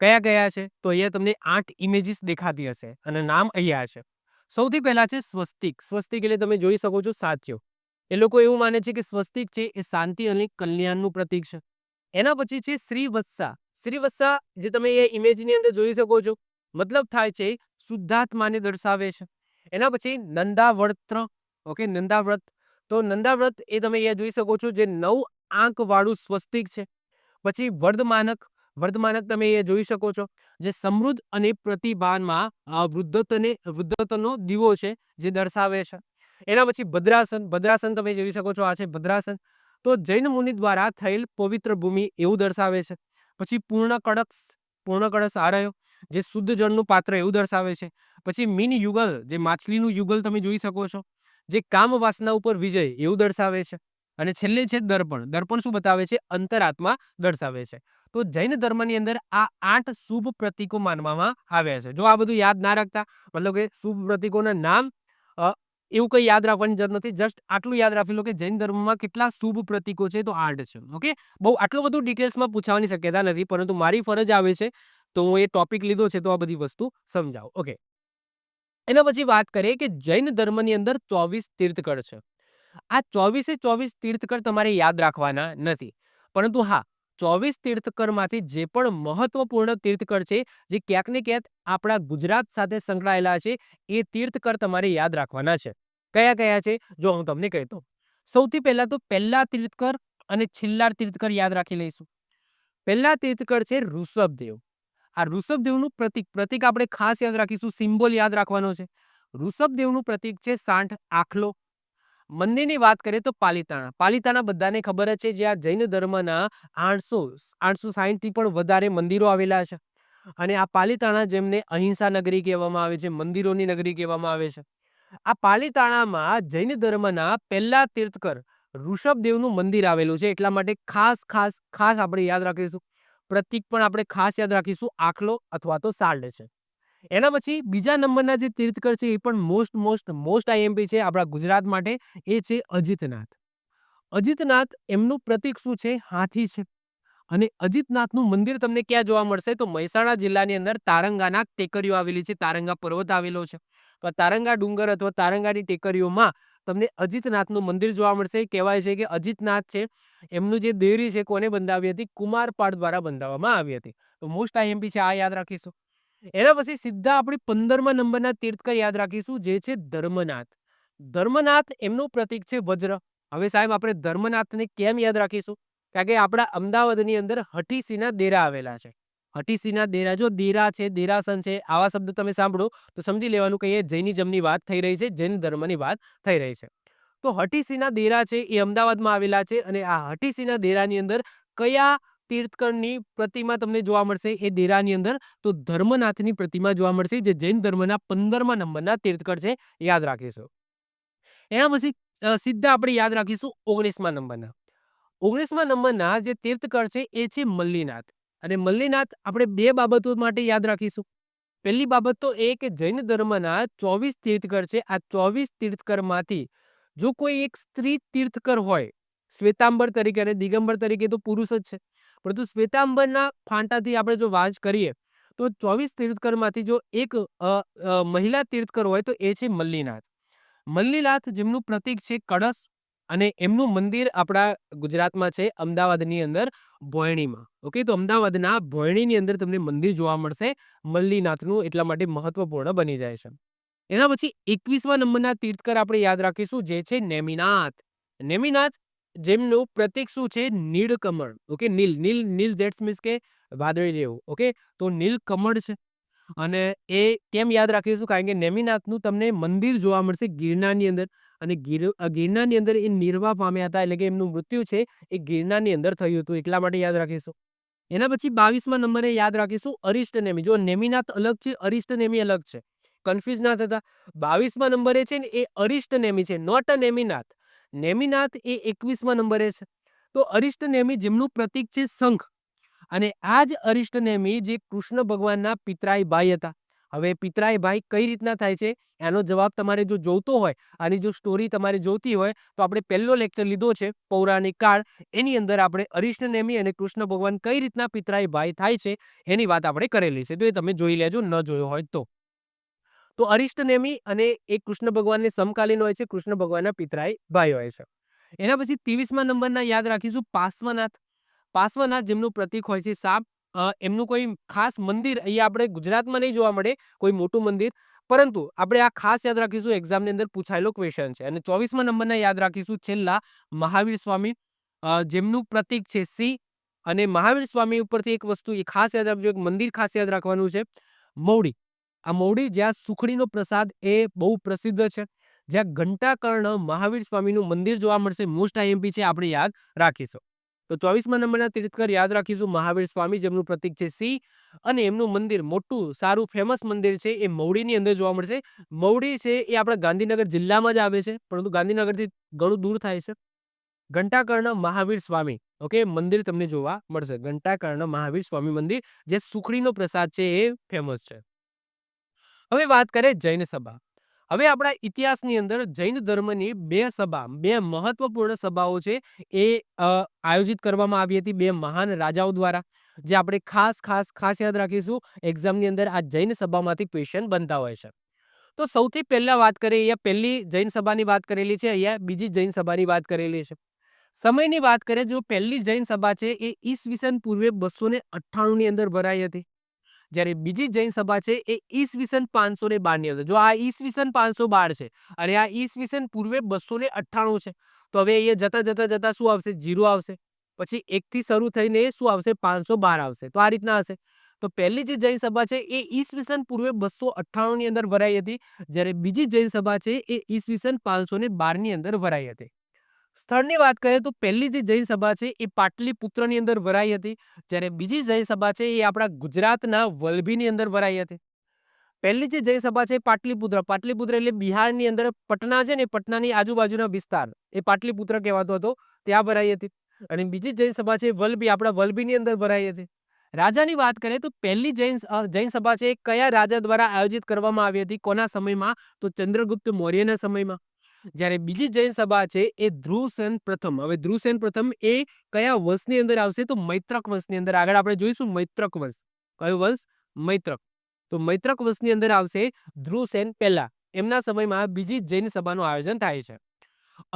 કયા કયા છે? તો અહીંયા તમને 8 ઇમેજીસ દેખાતી હશે અને નામ અહીંયા છે. સૌથી પહેલા છે સ્વસ્તિક. સ્વસ્તિક એટલે તમે જોઈ શકો છો સાથીઓ. એ લોકો એવું માને છે કે સ્વસ્તિક છે એ શાંતિ અને કલ્યાણનું પ્રતીક છે. એના પછી છે શ્રીવત્સા. શ્રીવત્સા જે તમે એ ઇમેજની અંદર જોઈ શકો છો, મતલબ થાય છે શુદ્ધાત્માને દર્શાવે છે. એના પછી નંદાવ્રત. ઓકે, નંદાવ્રત. તો નંદાવ્રત એ તમે અહીંયા જોઈ શકો છો જે 9 આંક વાળું સ્વસ્તિક છે. પછી વર્ધમાનક. વર્ધમાનક તમે અહીંયા જોઈ શકો છો જે સમૃદ્ધ અને પ્રતિભાનમાં વૃદ્ધત્વનો દીવો છે જે દર્શાવે છે. એના પછી ભદ્રાસન. ભદ્રાસન તમે જોઈ શકો છો, આ છે ભદ્રાસન. તો જૈન મુનિ દ્વારા થયેલ પવિત્ર ભૂમિ એવું દર્શાવે છે. પછી પૂર્ણ કળશ. પૂર્ણ કળશ આ રહ્યો જે શુદ્ધ જળનું પાત્ર એવું દર્શાવે છે. પછી મીન યુગલ જે માછલીનું યુગલ તમે જોઈ શકો છો જે કામ વાસના ઉપર વિજય એવું દર્શાવે છે. અને છેલ્લે છે દર્પણ. દર્પણ શું બતાવે છે? અંતરાત્મા દર્શાવે છે. તો જૈન ધર્મની અંદર આ 8 શુભ પ્રતીકો માનવામાં આવ્યા છે. જો આ બધું યાદ ના રાખતા, મતલબ કે શુભ પ્રતીકોના નામ એવું કંઈ યાદ રાખવાની જરૂર નથી. જસ્ટ આટલું યાદ રાખી લો કે જૈન ધર્મમાં કેટલા શુભ પ્રતીકો છે, તો 8 છે. ઓકે, બહુ આટલું બધું ડિટેલ્સમાં પૂછવાની શક્યતા નથી, પરંતુ મારી ફરજ આવે છે તો હું એ ટોપિક લીધો છે તો આ બધી વસ્તુ સમજાવું. ઓકે, એના પછી વાત કરીએ કે જૈન ધર્મની અંદર 24 તીર્થકર છે. આ 24 તીર્થકર તમારે યાદ રાખવાના નથી, પરંતુ હા 24 તીર્થકરમાંથી જે પણ મહત્વપૂર્ણ તીર્થકર છે જે ક્યાંક ને ક્યાંક આપણા ગુજરાત સાથે સંકળાયેલા છે એ તીર્થકર તમારે યાદ રાખવાના છે. કયા કયા છે જો હું તમને કહી દઉં. સૌથી પહેલા તો પહેલા તીર્થકર અને છેલ્લા તીર્થકર યાદ રાખી લઈશું. પહેલા તીર્થકર છે ઋષભદેવ. આ ઋષભદેવનું પ્રતીક આપણે ખાસ યાદ રાખીશું, સિમ્બોલ યાદ રાખવાનો છે. ઋષભદેવનું પ્રતીક છે સાંઠ આખલો. મંદિરની વાત કરીએ તો પાલિતાણા. પાલિતાણા બધાને ખબર જ છે જ્યાં જૈન ધર્મના 860 થી પણ વધારે મંદિરો આવેલા છે. અને આ પાલિતાણા જેમને અહિંસા નગરી કહેવામાં આવે છે, મંદિરોની નગરી કહેવામાં આવે છે. આ પાલિતાણામાં જૈન ધર્મના પહેલા તીર્થકર ઋષભદેવનું મંદિર આવેલું છે. એટલા માટે ખાસ ખાસ ખાસ આપણે યાદ રાખીશું. પ્રતીક પણ આપણે ખાસ યાદ રાખીશું, આખલો અથવા તો સાલ્ડ છે. એના પછી બીજા નંબરના જે તીર્થકર છે એ પણ મોસ્ટ આઈએમપી છે આપણા ગુજરાત માટે. એ છે અજીતનાથ. અજીતનાથ એમનું પ્રતીક શું છે? હાથી છે. અને અજીતનાથનું મંદિર તમને ક્યાં જોવા મળશે? તો મહેસાણા જિલ્લાની અંદર તારંગાના ટેકરીઓ આવેલી છે. તારંગા પર્વત આવેલો છે. તો તારંગા ડુંગર અથવા તારંગાની ટેકરીઓમાં તમને અજીતનાથનું મંદિર જોવા મળશે. કહેવાય છે કે અજીતનાથ છે એમનું જે દેરી છે કોને બંધાવી હતી? કુમારપાળ દ્વારા બંધાવવામાં આવી હતી. તો મોસ્ટ આઈએમપી છે, આ યાદ રાખીશું. એના પછી સીધા આપણે 15મા નંબરના તીર્થકર યાદ રાખીશું જે છે ધર્મનાથ. ધર્મનાથ એમનું પ્રતીક છે વજ્ર. હવે સાહેબ આપણે ધર્મનાથને કેમ યાદ રાખીશું? કારણ કે આપણા અમદાવાદની અંદર હઠીસિંહના ડેરા આવેલા છે. હઠીસિંહના ડેરા, જો ડેરા છે, દેરાસન છે, આવા શબ્દ તમે સાંભળો તો સમજી લેવાનું કે એ જૈનિઝમની વાત થઈ રહી છે, જૈન ધર્મની વાત થઈ રહી છે. તો હઠીસિંહના દેરા છે એ અમદાવાદમાં આવેલા છે અને આ હઠીસિંહના દેરાની અંદર કયા તીર્થંકરની પ્રતિમા તમને જોવા મળશે એ દેરાની અંદર? તો ધર્મનાથની પ્રતિમા જોવા મળશે, જે જૈન ધર્મના 15મા નંબરના તીર્થંકર છે, યાદ રાખીશું. એના પછી સીધા આપણે યાદ રાખીશું 19મા નંબરના. 19મા નંબરના જે તીર્થંકર છે એ છે મલ્લીનાથ. અને મલ્લીનાથ આપણે 2 બાબતો માટે યાદ રાખીશું. પહેલી બાબત તો એ કે જૈન ધર્મના 24 તીર્થંકર છે. આ 24 તીર્થંકરમાંથી જો કોઈ એક સ્ત્રી તીર્થંકર હોય, શ્વેતાંબર તરીકે, અને દિગંબર તરીકે તો પુરુષ જ છે, પરંતુ શ્વેતાંબરના ફાંટાથી આપણે જો વાત કરીએ તો 24 તીર્થંકરમાંથી જો એક મહિલા તીર્થંકર હોય તો એ છે મલ્લીનાથ. મલ્લીનાથ જેમનું પ્રતીક છે કળશ, અને એમનું મંદિર આપણા ગુજરાતમાં છે અમદાવાદની અંદર ભોયણીમાં. ઓકે, તો અમદાવાદના ભોયણીની અંદર તમને મંદિર જોવા મળશે મલ્લીનાથનું, એટલા માટે મહત્વપૂર્ણ બની જાય છે. એના પછી 21મા નંબરના તીર્થંકર આપણે યાદ રાખીશું, જે છે નેમિનાથ. નેમિનાથ જેમનું પ્રતીક શું છે? નીલકમળ. ઓકે, નીલ નીલ નીલ ધેટ્સ મીન્સ કે વાદળી જેવું. ઓકે, તો નીલકમળ છે. અને એ કેમ યાદ રાખીશું? કારણ કે નેમિનાથનું તમને મંદિર જોવા મળશે ગિરનારની અંદર, અને ગિરનારની અંદર એ નિર્વાહ પામ્યા હતા, એટલે કે એમનું મૃત્યુ છે એ ગિરનારની અંદર થયું હતું, એટલા માટે યાદ રાખીશું. એના પછી 22મા નંબરે યાદ રાખીશું અરિષ્ટનેમિ. જો નેમિનાથ અલગ છે, અરિષ્ટનેમિ અલગ છે, કન્ફ્યુઝ ના થતા. 22મા નંબરે છે ને એ અરિષ્ટનેમિ છે, નોટ અ નેમિનાથ. નેમિનાથ એ 21મા નંબરે છે. તો અરિષ્ટનેમિ જેમનું પ્રતીક છે શંખ, અને આ જ અરિષ્ટનેમિ જે કૃષ્ણ ભગવાનના પિતરાઈ ભાઈ હતા. હવે પિતરાઈ ભાઈ કઈ રીતના થાય છે, એનો જવાબ તમારે જો જોતો હોય, આની જો સ્ટોરી તમારે જોતી હોય, તો આપણે પહેલો લેક્ચર લીધો છે પૌરાણિક કાળ, એની અંદર આપણે અરિષ્ટનેમિ અને કૃષ્ણ ભગવાન કઈ રીતના પિતરાઈ ભાઈ થાય છે એની વાત આપણે કરેલી છે, તો એ તમે જોઈ લેજો, ન જોયો હોય તો. તો અરિષ્ટનેમિ અને એ કૃષ્ણ ભગવાનને સમકાલીન હોય છે, કૃષ્ણ ભગવાનના પિતરાઈ ભાઈ હોય છે. એના પછી 23મા નંબરના યાદ રાખીશું પાર્શ્વનાથ. પાર્શ્વનાથ જેમનું પ્રતીક હોય છે સાપ. એમનું કોઈ ખાસ મંદિર અહીંયા આપણે ગુજરાતમાં નહીં જોવા મળે, કોઈ મોટું મંદિર, પરંતુ આપણે આ ખાસ યાદ રાખીશું, એક્ઝામની અંદર પૂછાયેલો ક્વેશ્ચન છે. અને 24મા નંબરના યાદ રાખીશું છેલ્લા મહાવીર સ્વામી, જેમનું પ્રતીક છે સિંહ. અને મહાવીર સ્વામી ઉપરથી એક વસ્તુ એ ખાસ યાદ રાખજો, એક મંદિર ખાસ યાદ રાખવાનું છે, મૌડી. આ મૌડી જ્યાં સુખડીનો પ્રસાદ એ બહુ પ્રસિદ્ધ છે, જ્યાં ઘંટાકર્ણ મહાવીર સ્વામીનું મંદિર જોવા મળશે. મોસ્ટ આઈએમપી છે, આપણે યાદ રાખીશું. તો 24મા નંબરના તીર્થંકર યાદ રાખીશું મહાવીર સ્વામી, જેમનું પ્રતીક છે સિંહ, અને એમનું મંદિર મોટું સારું ફેમસ મંદિર છે એ મૌડીની અંદર જોવા મળશે. મૌડી છે એ આપણા ગાંધીનગર જિલ્લામાં જ આવે છે, પરંતુ ગાંધીનગરથી ઘણું દૂર થાય છે. ઘંટાકર્ણ મહાવીર સ્વામી, ઓકે, મંદિર તમને જોવા મળશે, ઘંટાકર્ણ મહાવીર સ્વામી મંદિર, જે સુખડીનો પ્રસાદ છે એ ફેમસ છે. હવે વાત કરીએ જૈન સભા. હવે આપણા ઇતિહાસની અંદર જૈન ધર્મની 2 સભા, 2 મહત્વપૂર્ણ સભાઓ છે એ આયોજિત કરવામાં આવી હતી 2 મહાન રાજાઓ દ્વારા, જે આપણે ખાસ ખાસ ખાસ યાદ રાખીશું. એક્ઝામની અંદર આ જૈન સભામાંથી ક્વેશ્ચન બનતા હોય છે. તો સૌથી પહેલા વાત કરીએ, અહીંયા પહેલી જૈન સભાની વાત કરેલી છે, અહીંયા બીજી જૈન સભાની વાત કરેલી છે. સમયની વાત કરીએ, જો પહેલી જૈન સભા છે એ ઈસવીસન પૂર્વે 298 ની અંદર ભરાઈ હતી, જ્યારે બીજી જૈન સભા છે એ ઈસવીસન 512 ની અંદર. જો આ ઈસવીસન 512 છે અને આ ઈસવીસન પૂર્વે 298 છે, તો હવે અહીંયા જતા જતા જતા શું આવશે? 0 આવશે. પછી 1 થી શરૂ થઈને શું આવશે? 512 આવશે. તો આ રીતના હશે. તો પહેલી જે જૈન સભા છે એ ઈસવીસન પૂર્વે 298 ની અંદર ભરાઈ હતી, જ્યારે બીજી જૈન સભા છે એ ઈસવીસન 512 ની અંદર ભરાઈ હતી. સ્થળની વાત કરીએ તો પહેલી જે જૈન સભા છે એ પાટલીપુત્રની અંદર ભરાઈ હતી, જ્યારે બીજી જૈન સભા છે એ આપણા ગુજરાતના વલભીની અંદર ભરાઈ હતી. પહેલી જે જૈન સભા છે પાટલીપુત્ર, પાટલીપુત્ર એટલે બિહારની અંદર પટના છે ને, પટનાની આજુબાજુના વિસ્તાર, એ પાટલીપુત્ર કહેવાતો હતો, ત્યાં ભરાઈ હતી. અને બીજી જૈન સભા છે વલભી, આપણા વલભીની અંદર ભરાઈ હતી. રાજાની વાત કરીએ તો પહેલી જૈન સભા છે એ કયા રાજા દ્વારા આયોજિત કરવામાં આવી હતી, કોના સમયમાં? તો ચંદ્રગુપ્ત મૌર્યના સમયમાં. જ્યારે બીજી જૈન સભા છે એ ધ્રુવસેન પ્રથમ. હવે ધ્રુવસેન પ્રથમ એ કયા વંશની અંદર આવશે? તો મૈત્રક વંશની અંદર. આગળ આપણે જોઈશું મૈત્રક વંશ. કયો વંશ? મૈત્રક. તો મૈત્રક વંશની અંદર આવશે ધ્રુવસેન પહેલા, એમના સમયમાં બીજી જૈન સભાનું આયોજન થાય છે.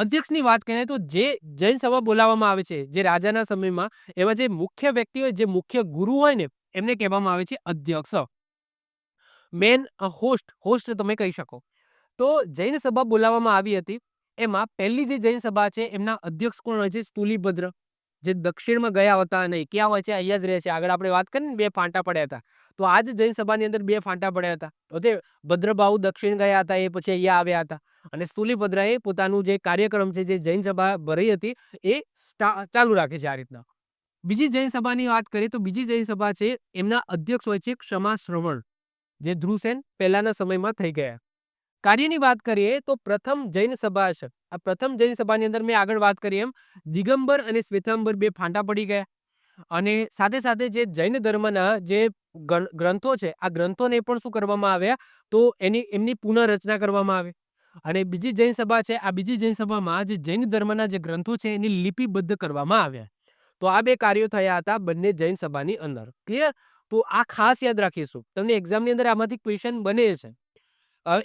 અધ્યક્ષની વાત કરીએ તો જે જૈન સભા બોલાવવામાં આવે છે જે રાજાના સમયમાં, એમાં જે મુખ્ય વ્યક્તિ હોય, જે મુખ્ય ગુરુ હોય ને, એમને કહેવામાં આવે છે અધ્યક્ષ. મેન હોસ્ટ, હોસ્ટ તમે કહી શકો. તો જૈન સભા બોલાવવામાં આવી હતી, એમાં પહેલી જે જૈન સભા છે એમના અધ્યક્ષ કોણ હોય છે? સ્થૂલીભદ્ર. જે દક્ષિણમાં ગયા હતા નહીં, ક્યાં હોય છે? અહીંયા જ રહે છે. આગળ આપણે વાત કરી ને 2 ફાંટા પડ્યા હતા. તો આ જ જૈન સભાની અંદર 2 ફાંટા પડ્યા હતા. ઓકે, ભદ્રબાહુ દક્ષિણ ગયા હતા, એ પછી અહીંયા આવ્યા હતા અને સ્થૂલીભદ્રએ પોતાનું જે કાર્યક્રમ છે, જે જૈન સભા ભરી હતી, એ ચાલુ રાખે છે આ રીતના. બીજી જૈન સભાની વાત કરીએ તો બીજી જૈન સભા છે, એમના અધ્યક્ષ હોય છે ક્ષમા શ્રવણ, જે ધ્રુવસેન પહેલાના સમયમાં થઈ ગયા. કાર્યની વાત કરીએ તો પ્રથમ જૈન સભા છે. આ પ્રથમ જૈન સભાની અંદર મેં આગળ વાત કરી એમ દિગંબર અને શ્વેતાંબર 2 ફાંટા પડી ગયા અને સાથે સાથે જે જૈન ધર્મના જે ગ્રંથો છે, આ ગ્રંથોને પણ શું કરવામાં આવ્યા? તો એમની પુનઃરચના કરવામાં આવે. અને બીજી જૈન સભા છે, આ બીજી જૈન સભામાં જે જૈન ધર્મના જે ગ્રંથો છે એની લિપિબદ્ધ કરવામાં આવ્યા. તો આ 2 કાર્યો થયા હતા બંને જૈન સભાની અંદર. ક્લિયર? તો આ ખાસ યાદ રાખીશું. તમને એક્ઝામની અંદર આમાંથી ક્વેશ્ચન બને છે.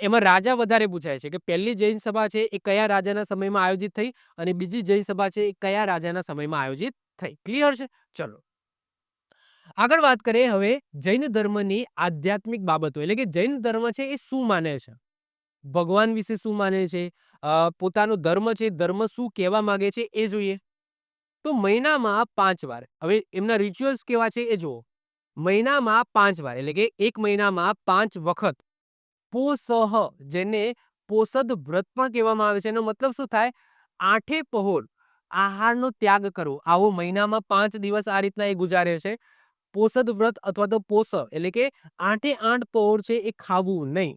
એમાં રાજા વધારે પૂછાય છે કે પહેલી જૈન સભા છે એ કયા રાજાના સમયમાં આયોજિત થઈ અને બીજી જૈન સભા છે એ કયા રાજાના સમયમાં આયોજિત થઈ. ક્લિયર છે? ચલો આગળ વાત કરીએ હવે જૈન ધર્મની આધ્યાત્મિક બાબતો, એટલે કે જૈન ધર્મ છે એ શું માને છે, ભગવાન વિશે શું માને છે, પોતાનો ધર્મ છે, ધર્મ શું કહેવા માંગે છે એ જોઈએ. તો મહિનામાં 5 વાર, હવે એમના રિચ્યુઅલ્સ કેવા છે એ જુઓ. મહિનામાં 5 વાર, એટલે કે એક મહિનામાં 5 વખત પોસહ, જેને પોષદ વ્રત પણ કહેવામાં આવે છે. એનો મતલબ શું થાય? 8 પહોર આહારનો ત્યાગ કરવો. આવો મહિનામાં 5 દિવસ આ રીતના એ ગુજારે છે. પોષદ વ્રત અથવા તો પોષ, એટલે કે 8 પહોર છે એ ખાવું નહીં,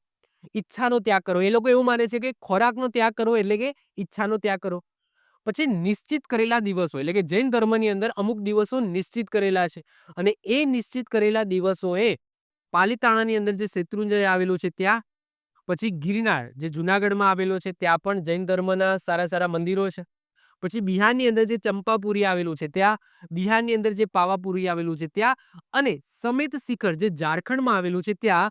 ઈચ્છાનો ત્યાગ કરો. એ લોકો એવું માને છે કે ખોરાકનો ત્યાગ કરો એટલે કે ઈચ્છાનો ત્યાગ કરો. પછી નિશ્ચિત કરેલા દિવસો, એટલે કે જૈન ધર્મની અંદર અમુક દિવસો નિશ્ચિત કરેલા છે અને એ નિશ્ચિત કરેલા દિવસોએ પાલીતાણાની અંદર જે શેત્રુંજય આવેલું છે ત્યાં, પછી ગિરનાર જે જુનાગઢમાં આવેલો છે ત્યાં પણ જૈન ધર્મના સારા સારા મંદિરો છે. પછી બિહારની અંદર જે ચંપાપુરી આવેલું છે ત્યાં, બિહારની અંદર જે પાવાપુરી આવેલું છે ત્યાં અને સમેત શિખર જે ઝારખંડમાં આવેલું છે ત્યાં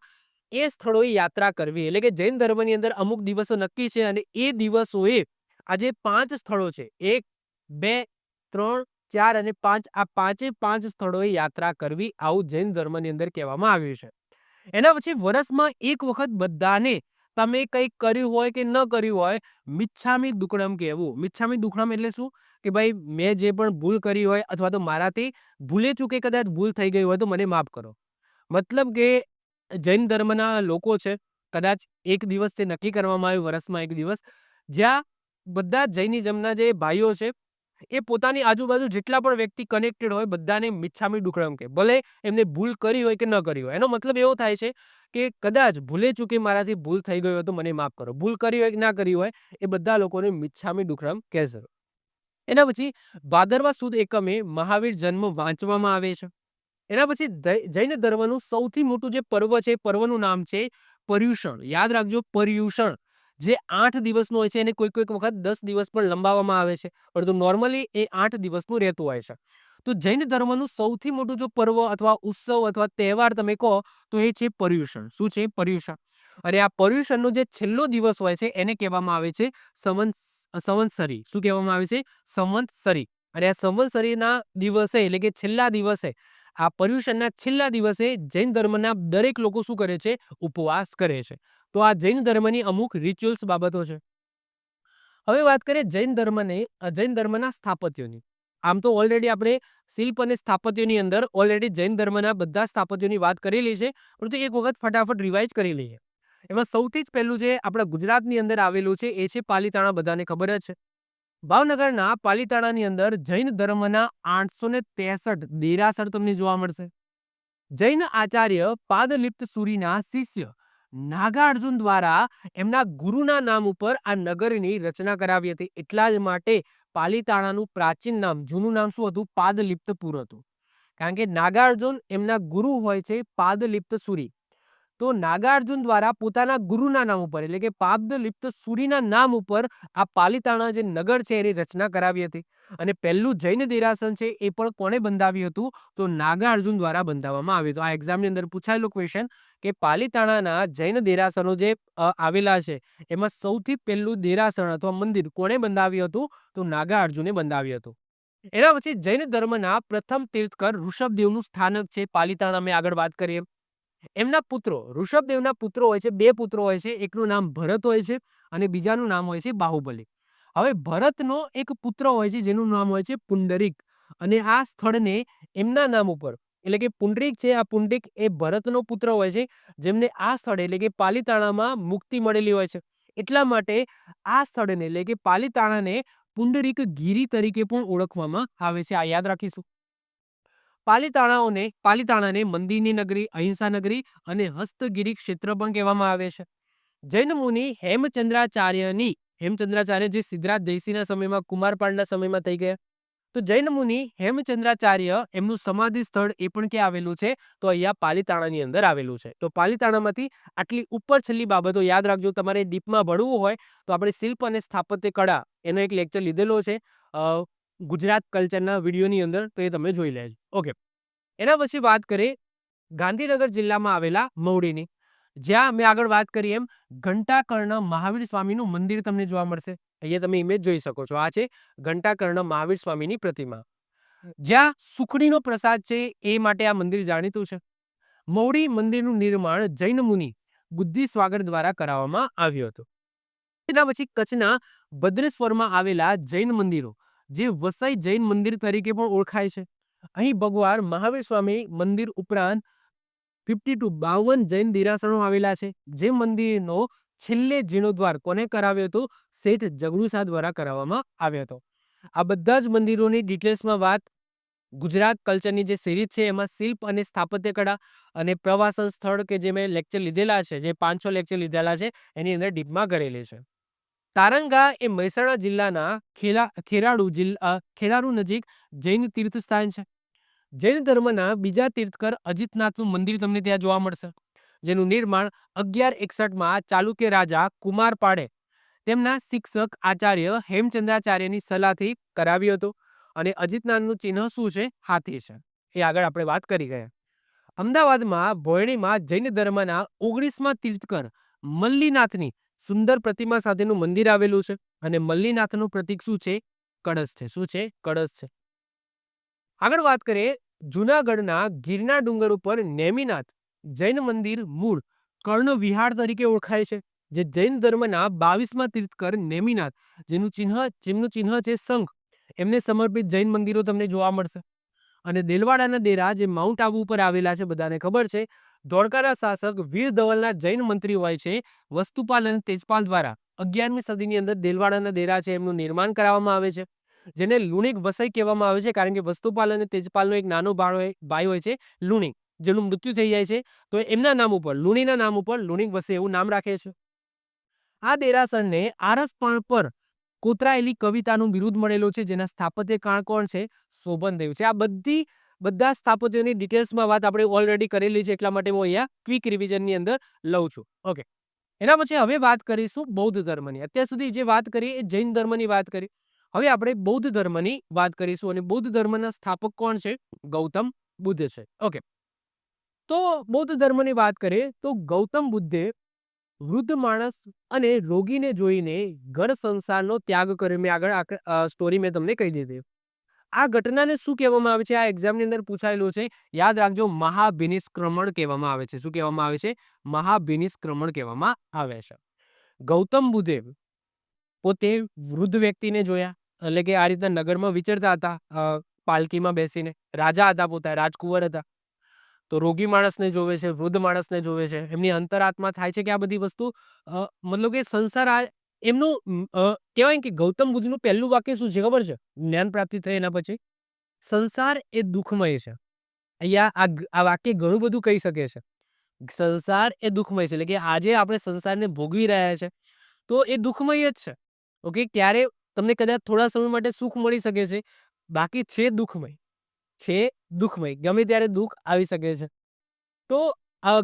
એ સ્થળોએ યાત્રા કરવી. એટલે કે જૈન ધર્મની અંદર અમુક દિવસો નક્કી છે અને એ દિવસોએ આ જે 5 સ્થળો છે, 1, 2, 3, 4 અને 5, આ 5 સ્થળોએ યાત્રા કરવી, આવું જૈન ધર્મની અંદર કહેવામાં આવ્યું છે. એના પછી વર્ષમાં એક વખત બધાને તમે કંઈક કર્યું હોય કે ન કર્યું હોય, મિચ્છામી દુક્કડમ કહેવું. મિચ્છામી દુક્કડમ એટલે શું? કે ભાઈ મેં જે પણ ભૂલ કરી હોય અથવા તો મારાથી ભૂલે ચૂકે કદાચ ભૂલ થઈ ગઈ હોય તો મને માફ કરો. મતલબ કે જૈન ધર્મના લોકો છે, કદાચ એક દિવસ તે નક્કી કરવામાં આવ્યું વર્ષમાં એક દિવસ, જ્યાં બધા જૈનિઝમના જે ભાઈઓ છે એ પોતાની આજુબાજુ જેટલા પણ વ્યક્તિ કનેક્ટેડ હોય બધાને મિચ્છામી દુક્કડમ કહે, ભલે એમને ભૂલ કરી હોય કે ન કરી હોય. એનો મતલબ એવો થાય છે કે કદાચ ભૂલે ચૂકે મારાથી ભૂલ થઈ ગઈ હોય તો મને માફ કરો. ભૂલ કરી હોય કે ના કરી હોય એ બધા લોકોને મિચ્છામી દુક્કડમ કહેશે. એના પછી ભાદરવા સુદ એકમે મહાવીર જન્મ વાંચવામાં આવે છે. એના પછી જૈન ધર્મનું સૌથી મોટું જે પર્વ છે, પર્વનું નામ છે પર્યુષણ. યાદ રાખજો, પર્યુષણ જે 8 દિવસનું હોય છે એને કોઈક વખત 10 દિવસ પણ લંબાવવામાં આવે છે, પરંતુ નોર્મલી એ 8 દિવસનું રહેતું હોય છે. તો જૈન ધર્મનું સૌથી મોટું જો પર્વ અથવા ઉત્સવ અથવા તહેવાર તમે કહો તો એ છે પર્યુષણ. શું છે? પર્યુષણ. અને આ પર્યુષણનો જે છેલ્લો દિવસ હોય છે એને કહેવામાં આવે છે સંવત્સરી. શું કહેવામાં આવે છે? સંવત્સરી. અને આ સંવત્સરીના દિવસે, એટલે કે છેલ્લા દિવસે, આ પર્યુષણના છેલ્લા દિવસે જૈન ધર્મના દરેક લોકો શું કરે છે? ઉપવાસ કરે છે. તો આ જૈન ધર્મની અમુક રિચ્યુઅલ્સ બાબતો છે. હવે વાત કરીએ જૈન ધર્મના સ્થાપત્યોની. આમ તો ઓલરેડી આપણે શિલ્પ અને સ્થાપત્યોની અંદર ઓલરેડી જૈન ધર્મના બધા સ્થાપત્યોની વાત કરેલી છે, પરંતુ એક વખત ફટાફટ રિવાઇઝ કરી લઈએ. એમાં સૌથી જ પહેલું જે આપણા ગુજરાતની અંદર આવેલું છે એ છે પાલીતાણા. બધાને ખબર જ છે. ભાવનગરના પાલીતાણાની અંદર જૈન ધર્મના 863 દેરાસર તમને જોવા મળશે. જૈન આચાર્ય પાદલિપ્ત સુરીના શિષ્ય નાગાર્જુન દ્વારા એમના ગુરુના નામ ઉપર આ નગરની રચના કરાવી હતી. એટલા જ માટે પાલીતાણાનું પ્રાચીન નામ, જૂનું નામ શું હતું? પાદલિપ્તપુર હતું. કારણ કે નાગાર્જુન એમના ગુરુ હોય છે પાદલિપ્ત સુરી. તો નાગાર્જુન દ્વારા પોતાના ગુરુના નામ ઉપર, એટલે કે પાદલિપ્ત સુરીના નામ ઉપર આ પાલીતાણા જે નગર છે એની રચના કરાવી હતી. અને પહેલું જૈન દેરાસર છે એ પણ કોણે બંધાવ્યું હતું? તો નાગાર્જુન દ્વારા બંધાવવામાં આવ્યું હતું. આ એક્ઝામની અંદર પૂછાયેલો ક્વેશ્ચન કે પાલીતાણાના જૈન દેરાસરો જે આવેલા છે એમાં સૌથી પહેલું દેરાસર અથવા મંદિર કોણે બંધાવ્યું હતું? તો નાગાર્જુને બંધાવ્યું હતું. એના પછી જૈન ધર્મના પ્રથમ તીર્થકર ઋષભદેવનું સ્થાનક છે પાલીતાણા. મેં આગળ વાત કરીએ એમના પુત્રો, ઋષભદેવના પુત્રો હોય છે, 2 પુત્રો હોય છે. એકનું નામ ભરત હોય છે અને બીજાનું નામ હોય છે બાહુબલી. હવે ભરતનો એક પુત્ર હોય છે જેનું નામ હોય છે પુંડરીક અને આ સ્થળને એમના નામ ઉપર એટલે કે પુંડરીક છે, આ પુંડરીક એ ભરતનો પુત્ર હોય છે, જેમને આ સ્થળે એટલે કે પાલીતાણામાં મુક્તિ મળેલી હોય છે. એટલા માટે આ સ્થળને એટલે કે પાલીતાણાને પુંડરીક ગીરી તરીકે પણ ઓળખવામાં આવે છે. આ યાદ રાખીશું. પાલીતાણાને મંદિરની નગરી, અહિંસા નગરી અને હસ્તગીરી ક્ષેત્ર પણ કહેવામાં આવે છે. જૈન મુનિ હેમચંદ્રાચાર્ય જે સિદ્ધરાજ જયસિંહના સમયમાં કુમારપાળના સમયમાં થઈ ગયા. તો જૈન મુનિ હેમચંદ્રાચાર્ય એમનું સમાધિ સ્થળ એ પણ ક્યાં આવેલું છે? તો અહીંયા પાલીતાણાની અંદર આવેલું છે. તો પાલીતાણામાંથી આટલી ઉપર છેલ્લી બાબતો યાદ રાખજો. તમારે ડીપમાં ભણવું હોય તો આપણે શિલ્પ અને સ્થાપત્ય કળા એનો એક લેક્ચર લીધેલો છે ગુજરાત કલ્ચરના વિડીયોની અંદર, તો એ તમે જોઈ લેજો. ઓકે. એના પછી વાત કરીએ ગાંધીનગર જિલ્લામાં આવેલા મવડીની, જ્યાં મેં આગળ વાત કરી એમ ઘંટાકર્ણ મહાવીર સ્વામીનું મંદિર તમને જોવા મળશે. અહીંયા તમે ઇમેજ જોઈ શકો છો. આ છે ઘંટાકર્ણ મહાવીર સ્વામીની પ્રતિમા. જ્યાં સુખડીનો પ્રસાદ છે એ માટે આ મંદિર જાણીતું છે. મવડી મંદિરનું નિર્માણ જૈન મુનિ બુદ્ધિસ્વાગર દ્વારા કરાવવામાં આવ્યું હતું. એના પછી કચ્છના ભદ્રેશ્વરમાં આવેલા જૈન મંદિરો, જે વસઈ જૈન મંદિર તરીકે પણ ઓળખાય છે. અહીં ભગવાન મહાવીર સ્વામી મંદિર ઉપરાંત 52 જૈન દેરાસરો આવેલા છે. જે મંદિરનો છેલ્લે જીર્ણોદ્ધાર કોને કરાવ્યો હતો? શેઠ જગડુશા દ્વારા કરાવવામાં આવ્યો હતો. આ બધા જ મંદિરોની ડિટેલ્સમાં વાત ગુજરાત કલ્ચરની જે સિરીઝ છે એમાં શિલ્પ અને સ્થાપત્ય કળા અને પ્રવાસન સ્થળ કે જે મેં લેક્ચર લીધેલા છે, જે 5-6 લેક્ચર લીધેલા છે, એની અંદર ડીપમાં કરેલી છે. તારંગા એ મહેસાણા જિલ્લાના ખેરારુ નજીક જૈન તીર્થસ્થાન છે. જૈન ધર્મના બીજા તીર્થકર અજીતનાથનું મંદિર તમને ત્યાં જોવા મળશે, જેનું નિર્માણ 1161માં ચાલુક્ય રાજા કુમારપાળે તેમના શિક્ષક આચાર્ય હેમચંદ્રાચાર્યની સલાહથી કરાવ્યું હતું. અને અજીતનાથનું ચિહ્ન શું છે? હાથી છે. એ આગળ આપણે વાત કરી ગયા. અમદાવાદમાં ભોયણીમાં જૈન ધર્મના 19મા તીર્થકર મલ્લીનાથની સુંદર પ્રતિમા સાથેનું મંદિર આવેલું છે. અને મલ્લીનાથનું પ્રતીક શું છે? કળશ છે. શું છે? કળશ છે. આગળ વાત કરીએ જૂનાગઢના ગીરના ડુંગર ઉપર નેમિનાથ જૈન મંદિર મૂળ કર્ણ વિહાર તરીકે ઓળખાય છે. જે જૈન ધર્મના 22મા તીર્થકર નેમિનાથ, જેમનું ચિહ્ન છે શંખ, એમને સમર્પિત જૈન મંદિરો તમને જોવા મળશે. અને દેલવાડાના દેરા જે માઉન્ટ આબુ ઉપર આવેલા છે, બધાને ખબર છે. ધોળકાના શાસક વીર ધવલના જૈન મંત્રી હોય છે વસ્તુપાલ અને તેજપાલ દ્વારા 11મી સદીની અંદર દેલવાડાના દેરા છે એમનું નિર્માણ કરાવવામાં આવે છે, જેને લુણિક વસઈ કહેવામાં આવે છે. કારણ કે વસ્તુપાલ અને તેજપાલનો એક નાનો ભાઈ હોય છે લુણિક, જેનું મૃત્યુ થઈ જાય છે, તો એમના નામ ઉપર, લુણીના નામ ઉપર લુણિક વસઈ એવું નામ રાખે છે. આ દેરાસરને આરસપણ પર કોતરાયેલી કવિતાનું બિરુદ મળેલું છે, જેના સ્થાપત્યકાર કોણ છે? શોભનદેવ છે. આ બધા સ્થાપત્યોની ડિટેલ્સમાં વાત આપણે ઓલરેડી કરેલી છે, એટલા માટે હું અહીંયા ક્વિક રિવિઝનની અંદર લઉં છું. ઓકે. એના પછી હવે વાત કરીશું બૌદ્ધ ધર્મની. અત્યાર સુધી જે વાત કરી એ જૈન ધર્મની વાત કરી. હવે આપણે બૌદ્ધ ધર્મની વાત કરીશું. અને બૌદ્ધ ધર્મના સ્થાપક કોણ છે? ગૌતમ બુદ્ધ છે. ઓકે. તો બૌદ્ધ ધર્મની વાત કરીએ તો ગૌતમ બુદ્ધે વૃદ્ધ માણસ અને રોગીને જોઈને ઘર સંસારનો ત્યાગ કર્યો. મેં આગળ સ્ટોરી મેં તમને કહી દીધી. આ ઘટનાને શું કહેવામાં આવે છે? આ એક્ઝામની અંદર પૂછાયેલું છે. યાદ રાખજો, મહાબિનિષ્ક્રમણ કહેવામાં આવે છે. શું કહેવામાં આવે છે? મહાબિનિષ્ક્રમણ કહેવામાં આવે છે. ગૌતમ બુદ્ધે પોતે વૃદ્ધ વ્યક્તિને જોયા, એટલે કે આ રીતના નગરમાં વિચરતા હતા પાલકીમાં બેસીને. રાજા હતા, પોતા રાજકુંવર હતા. તો રોગી માણસને જોવે છે, વૃદ્ધ માણસને જોવે છે. એમની અંતરાત્મા થાય છે કે આ બધી વસ્તુ મતલબ કે સંસાર એમનું કહેવાય કે ગૌતમ બુદ્ધનું પહેલું વાક્ય શું છે ખબર છે? જ્ઞાન પ્રાપ્તિ થઈ એના પછી, સંસાર એ દુઃખમય છે. અહીંયા આ વાક્ય ઘણું બધું કહી શકે છે. સંસાર એ દુઃખમય છે, એટલે કે આજે આપણે સંસારને ભોગવી રહ્યા છે તો એ દુઃખમય જ છે. ઓકે. ત્યારે તમને કદાચ થોડા સમય માટે સુખ મળી શકે છે, બાકી છે દુઃખમય. ગમે ત્યારે દુઃખ આવી શકે છે. તો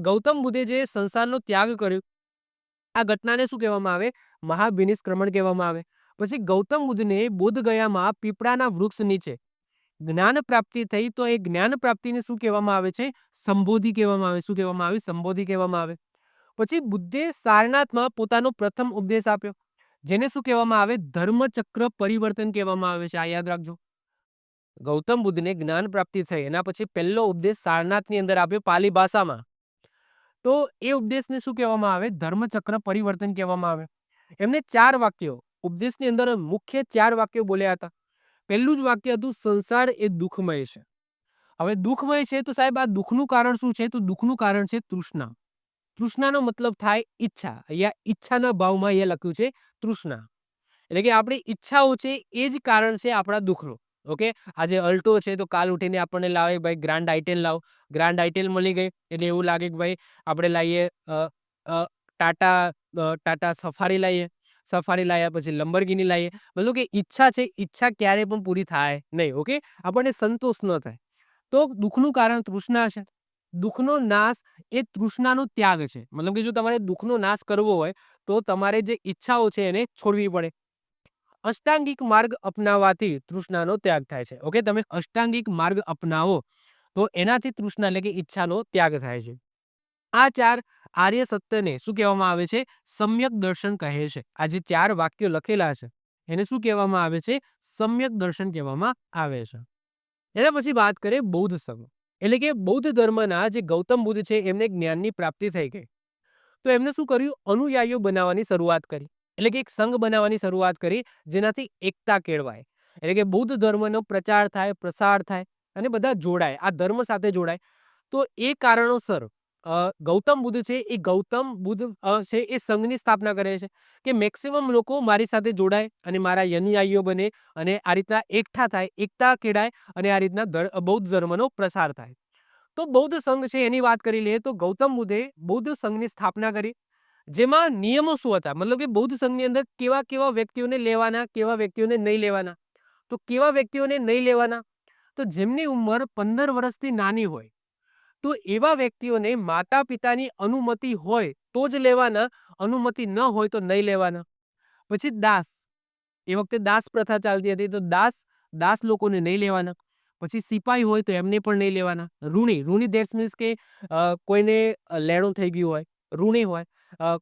ગૌતમ બુદ્ધે જે સંસારનો ત્યાગ કર્યો, આ ઘટનાને શું કહેવામાં આવે? મહાબિનિષ્ક્રમણ કહેવામાં આવે. પછી ગૌતમ બુદ્ધને બોધગયામાં પીપળાના વૃક્ષ નીચે જ્ઞાન પ્રાપ્તિ થઈ, તો એ જ્ઞાન પ્રાપ્તિને શું કહેવામાં આવે છે? સંબોધિ કહેવામાં આવે. શું કહેવામાં આવે? સંબોધિ કહેવામાં આવે. પછી બુદ્ધે સારનાથમાં પોતાનો પ્રથમ ઉપદેશ આપ્યો, જેને શું કહેવામાં આવે? ધર્મચક્ર પરિવર્તન કહેવામાં આવે છે. આ યાદ રાખજો. ગૌતમ બુદ્ધને જ્ઞાન પ્રાપ્તિ થઈ, એના પછી પહેલો ઉપદેશ સારનાથની અંદર આપ્યો પાલી ભાષામાં. તો એ ઉપદેશને શું કહેવામાં આવે? ધર્મચક્ર પરિવર્તન કહેવામાં આવે. એમને 4 વાક્યો ઉપદેશની અંદર મુખ્ય 4 વાક્યો બોલ્યા હતા. પહેલું જ વાક્ય હતું સંસાર એ દુઃખમય છે. હવે દુઃખમય છે તો સાહેબ આ દુઃખનું કારણ શું છે? તો દુઃખનું કારણ છે તૃષ્ણા. તૃષ્ણાનો મતલબ થાય ઈચ્છા. અહીંયા ઈચ્છાના ભાવમાં અહીંયા લખ્યું છે તૃષ્ણા. એટલે કે આપણી ઈચ્છાઓ છે એ જ કારણ છે આપણા દુઃખનું. ઓકે, આજે અલ્ટો છે તો કાલ ઉઠીને આપણને લાવે ભાઈ ગ્રાન્ડ આઈટેન લાવો. ગ્રાન્ડ આઈટેન મળી ગઈ એટલે એવું લાગે કે ભાઈ આપણે લાવીએ ટાટા સફારી લાવીએ. સફારી લાવ્યા પછી લંબરગીની લાવીએ. મતલબ કે ઈચ્છા છે, ઈચ્છા ક્યારે પણ પૂરી થાય નહીં. ઓકે, આપણને સંતોષ ન થાય. તો દુઃખનું કારણ તૃષ્ણા છે. દુઃખનો નાશ એ તૃષ્ણાનો ત્યાગ છે. મતલબ કે જો તમારે દુઃખનો નાશ કરવો હોય તો તમારે જે ઈચ્છાઓ છે એને છોડવી પડે. અષ્ટાંગિક માર્ગ અપનાવવાથી તૃષ્ણાનો ત્યાગ થાય છે. ઓકે, તમે અષ્ટાંગિક માર્ગ અપનાવો તો એનાથી તૃષ્ણા એટલે કે ઈચ્છાનો ત્યાગ થાય છે. આ ચાર આર્ય સત્યને શું કહેવામાં આવે છે? સમ્યક દર્શન કહે છે. આ જે ચાર વાક્યો લખેલા છે એને શું કહેવામાં આવે છે? સમ્યક દર્શન કહેવામાં આવે છે. એના પછી વાત કરીએ બૌદ્ધ સંઘ. એટલે કે બૌદ્ધ ધર્મના જે ગૌતમ બુદ્ધ છે એમને જ્ઞાનની પ્રાપ્તિ થઈ ગઈ. તો એમને શું કર્યું? અનુયાયીઓ બનાવવાની શરૂઆત કરી. એટલે કે એક સંઘ બનાવવાની શરૂઆત કરી જેનાથી એકતા કેળવાય. એટલે કે બૌદ્ધ ધર્મનો પ્રચાર થાય, પ્રસાર થાય અને બધા જોડાય, આ ધર્મ સાથે જોડાય. તો એ કારણોસર ગૌતમ બુદ્ધ છે એ ગૌતમ બુદ્ધ છે એ સંઘની સ્થાપના કરે છે કે મેક્સિમમ લોકો મારી સાથે જોડાય અને મારા અનુયાયીઓ બને અને આ રીતના એકઠા થાય, એકતા કેળાય અને આ રીતના બૌદ્ધ ધર્મનો પ્રસાર થાય. તો બૌદ્ધ સંઘ છે એની વાત કરી લઈએ તો ગૌતમ બુદ્ધે બૌદ્ધ સંઘની સ્થાપના કરી. જેમાં નિયમો શું હતા? મતલબ કે બૌદ્ધ સંઘની અંદર કેવા કેવા વ્યક્તિઓને લેવાના, કેવા વ્યક્તિઓને નહીં લેવાના. તો કેવા વ્યક્તિઓને નહીં લેવાના? તો જેમની ઉંમર 15 વર્ષથી નાની હોય તો એવા વ્યક્તિઓને માતા પિતાની અનુમતિ હોય તો જ લેવાના, અનુમતિ ન હોય તો નહીં લેવાના. પછી દાસ, એ વખતે દાસ પ્રથા ચાલતી હતી તો દાસ લોકોને નહીં લેવાના. પછી સિપાહી હોય તો એમને પણ નહીં લેવાના. ઋણી ધેટ્સ મીન્સ કે કોઈને લેણું થઈ ગયું હોય, ઋણી હોય,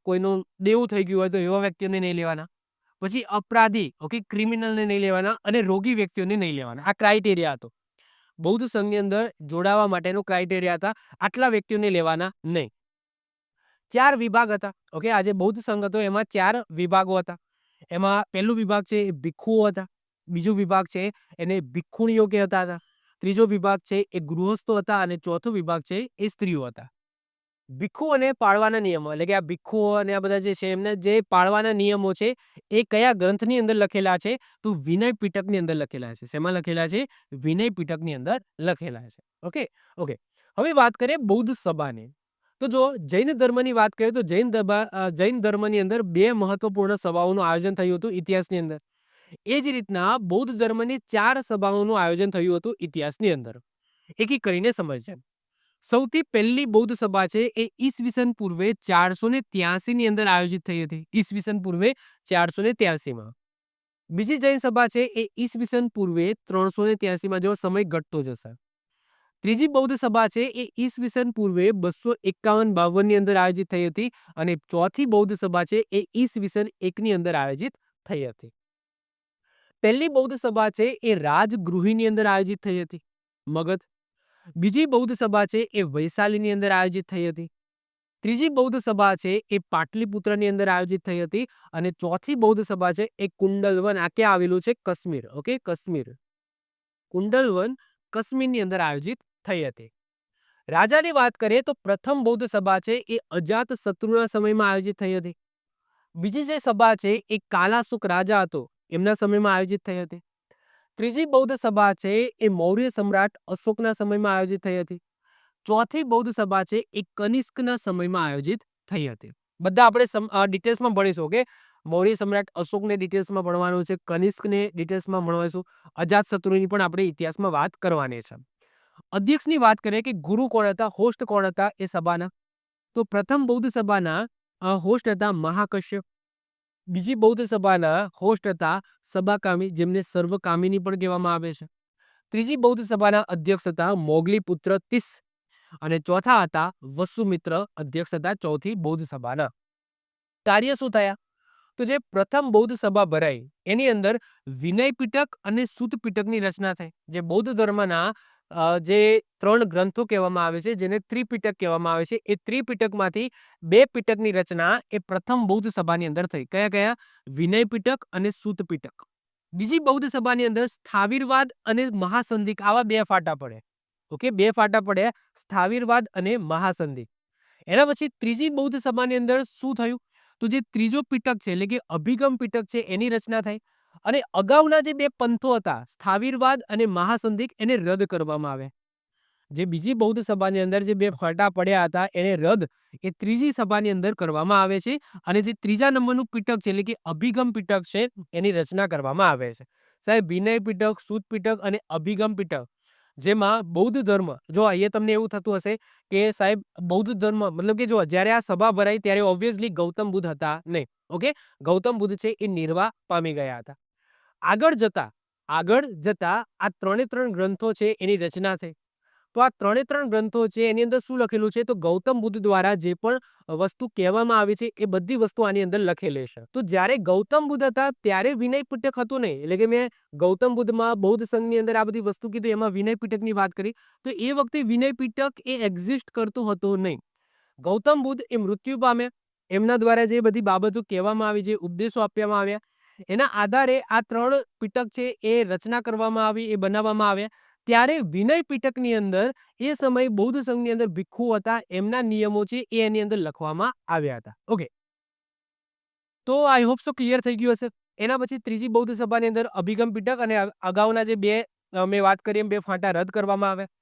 કોઈનું દેવું થઈ ગયું હોય તો એવા વ્યક્તિઓને નહીં લેવાના. પછી અપરાધી, ઓકે, ક્રિમિનલને નહીં લેવાના અને રોગી વ્યક્તિઓને નહીં લેવાના. આ ક્રાઇટેરિયા હતો બૌદ્ધ સંઘની અંદર જોડાવા માટેનો ક્રાઇટેરિયા હતા. આટલા વ્યક્તિઓને લેવાના નહીં. 4 વિભાગ હતા. ઓકે, આજે બૌદ્ધ સંઘ હતો એમાં 4 વિભાગો હતા. એમાં પહેલું વિભાગ છે એ ભિક્ષુઓ હતા. બીજો વિભાગ છે એને ભિક્ષુણીઓ કહેતા હતા. ત્રીજો વિભાગ છે એ ગૃહસ્થો હતા અને ચોથો વિભાગ છે એ સ્ત્રીઓ હતા. ભિક્ષુઓને પાળવાના નિયમો એટલે કે આ ભિક્ષુઓ અને આ બધા જે છે એમને જે પાળવાના નિયમો છે એ કયા ગ્રંથની અંદર લખેલા છે? તો વિનય પિટકની અંદર લખેલા છે. શેમાં લખેલા છે? વિનય પિટકની અંદર લખેલા છે. ઓકે ઓકે, હવે વાત કરીએ બૌદ્ધ સભાની. તો જો જૈન ધર્મની વાત કરીએ તો જૈન ધર્મની અંદર 2 મહત્વપૂર્ણ સભાઓનું આયોજન થયું હતું ઇતિહાસની અંદર. એ જ રીતના બૌદ્ધ ધર્મની 4 સભાઓનું આયોજન થયું હતું ઇતિહાસની અંદર. એક એક કરીને સમજ્યા. સૌથી પહેલી બૌદ્ધ સભા છે એ ઈસવીસન પૂર્વે 483 ની અંદર આયોજિત થઈ હતી. ઈસવીસન પૂર્વે 483 માં. બીજી જૈન સભા છે એ ઈસવીસન પૂર્વે 383 માં, જેવો સમય ઘટતો જશે. ત્રીજી બૌદ્ધ સભા છે એ ઈસવીસન પૂર્વે 251-52 ની અંદર આયોજિત થઈ હતી અને ચોથી બૌદ્ધ સભા છે એ ઈસવીસન 1 ની અંદર આયોજિત થઈ હતી. પહેલી બૌદ્ધ સભા છે એ રાજગૃહની અંદર આયોજિત થઈ હતી, મગધ. બીજી બૌદ્ધ સભા છે એ વૈશાલીની અંદર આયોજિત થઈ હતી. ત્રીજી બૌદ્ધ સભા છે એ પાટલીપુત્રની અંદર આયોજિત થઈ હતી અને ચોથી બૌદ્ધ સભા છે એ કુંડલવન, આ ક્યાં આવેલું છે? કાશ્મીર. ઓકે, કાશ્મીર. કુંડલવન કાશ્મીરની અંદર આયોજિત થઈ હતી. રાજાની વાત કરીએ તો પ્રથમ બૌદ્ધ સભા છે એ અજાતશત્રુના સમયમાં આયોજિત થઈ હતી. બીજી જે સભા છે એ કાલાસુક રાજા હતો એમના સમયમાં આયોજિત થઈ હતી. ત્રીજી બૌદ્ધ સભા છે એ મૌર્ય સમ્રાટ અશોકના સમયમાં આયોજિત થઈ હતી. ચોથી બૌદ્ધ સભા છે એ કનિષ્કના સમયમાં આયોજિત થઈ હતી. બધા આપણે ડિટેલ્સમાં ભણીશું. ઓકે, મૌર્ય સમ્રાટ અશોકને ડિટેલ્સમાં ભણવાનું છે, કનિષ્કને ડિટેલ્સમાં ભણવાશું, અજાતશત્રુની પણ આપણે ઇતિહાસમાં વાત કરવાની છે. અધ્યક્ષની વાત કરીએ કે ગુરુ કોણ હતા, હોસ્ટ કોણ હતા એ સભાના? તો પ્રથમ બૌદ્ધ સભાના હોસ્ટ હતા મહાકશ્યપ. બીજી બૌદ્ધ સભાના હોસ્ટ હતા સબાકામી, જેમને સર્વકામિની પણ કહેવામાં આવે છે. ત્રીજી બૌદ્ધ સભાના અધ્યક્ષ હતા મોગલીપુત્ર તિસ અને ચોથા હતા વસુમિત્ર, અધ્યક્ષ હતા ચોથી બૌદ્ધ સભાના. કાર્ય શું થયા? તો જે પ્રથમ બૌદ્ધ સભા ભરાઈ એની અંદર વિનય પિટક અને સૂત પિટકની રચના થઈ. જે બૌદ્ધ ધર્મના જે 3 ગ્રંથો કહેવામાં આવે છે જેને ત્રિપિટક કહેવામાં આવે છે, એ ત્રિપિટકમાંથી 2 પિટકની રચના એ પ્રથમ બૌદ્ધ સભાની અંદર થઈ. કયા કયા? વિનય પિટક અને સૂત પિટક. બીજી બૌદ્ધ સભાની અંદર સ્થાવીરવાદ અને મહાસંધિક આવા બે ફાટા પડે. ઓકે, બે ફાટા પડ્યા, સ્થાવીરવાદ અને મહાસંધિક. એના પછી ત્રીજી બૌદ્ધ સભાની અંદર શું થયું? તો જે ત્રીજો પીટક છે એટલે કે અભિગમ પીટક છે એની રચના થઈ અને અગાઉના જે બે પંથો હતા સ્થાવીરવાદ અને મહાસંધિક એને રદ કરવામાં આવ્યા. જે બીજી બૌદ્ધ સભાની અંદર જે બે ફાટા પડ્યા હતા એને રદ એ ત્રીજી સભાની અંદર કરવામાં આવે છે અને જે ત્રીજા નંબરનું પીટક છે એટલે કે અભિગમ પીટક છે એની રચના કરવામાં આવે છે. સાહેબ, વિનય પીટક, સૂત પીટક અને અભિગમ પીટક, જેમાં બૌદ્ધ ધર્મ, જો અહીંયા તમને એવું થતું હશે કે સાહેબ બૌદ્ધ ધર્મ મતલબ કે જો જ્યારે આ સભા ભરાઈ ત્યારે ઓબ્વિયસલી ગૌતમ બુદ્ધ હતા નહીં. ઓકે, ગૌતમ બુદ્ધ છે એ નિર્વાહ પામી ગયા હતા. આગળ જતા આ ત્રણ ગ્રંથો છે એની રચના થઈ. તો આ ત્રણ ગ્રંથો છે એની અંદર શું લખેલું છે? તો ગૌતમ બુદ્ધ દ્વારા જે પણ વસ્તુ કહેવામાં આવી છે એ બધી વસ્તુ આની અંદર લખેલી છે. તો જ્યારે ગૌતમ બુદ્ધ હતા ત્યારે વિનય પીટક હતું નહીં. એટલે કે મેં ગૌતમ બુદ્ધમાં બૌદ્ધ સંઘની અંદર આ બધી વસ્તુ કીધી, એમાં વિનય પીટકની વાત કરી. તો એ વખતે વિનય પીટક એ એક્ઝિસ્ટ કરતું હતું નહીં. ગૌતમ બુદ્ધ એ મૃત્યુ પામ્યા. એમના દ્વારા જે બધી બાબતો કહેવામાં આવી, જે ઉપદેશો આપવામાં આવ્યા, એના આધારે આ ત્રણ પીટક છે એ રચના કરવામાં આવી, એ બનાવવામાં આવ્યા. ત્યારે વિનય પીટકની અંદર એ સમયે બૌદ્ધ સંઘની અંદર ભિક્ષુ હતા, એમના નિયમો છે એ એની અંદર લખવામાં આવ્યા હતા. ઓકે, તો આઈ હોપ સો ક્લિયર થઈ ગયું હશે. એના પછી ત્રીજી બૌદ્ધ સભાની અંદર અભિગમ પીટક અને અગાઉના જે બે મેં વાત કરી એમ બે ફાંટા રદ કરવામાં આવ્યા.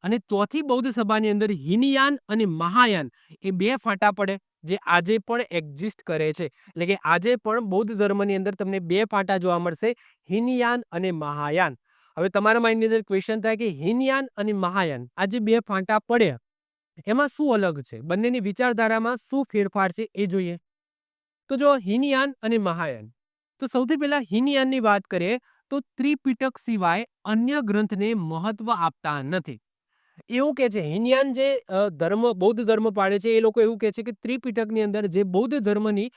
અને ચોથી બૌદ્ધ સભાની અંદર હિનયાન અને મહાયાન એ બે ફાંટા પડે, જે આજે પણ એક્ઝિસ્ટ કરે છે. એટલે કે આજે પણ બૌદ્ધ ધર્મની અંદર તમને બે ફાંટા જોવા મળશે, હિનયાન અને મહાયાન. હવે તમારા માઇન્ડની અંદર ક્વેશ્ચન થાય કે હિનયાન અને મહાયાન આ જે બે ફાંટા પડ્યા એમાં શું અલગ છે, બંનેની વિચારધારામાં શું ફેરફાર છે એ જોઈએ. તો જો હિનયાન અને મહાયાન, તો સૌથી પહેલા હિનયાનની વાત કરીએ તો ત્રિપિટક સિવાય અન્ય ગ્રંથને મહત્વ આપતા નથી. એવું કે છે હિનયાન જે ધર્મ બૌદ્ધ ધર્મ પાળે છે એ લોકો એવું કે છે કે ત્રિપિટકની અંદર જે બૌદ્ધ ધર્મની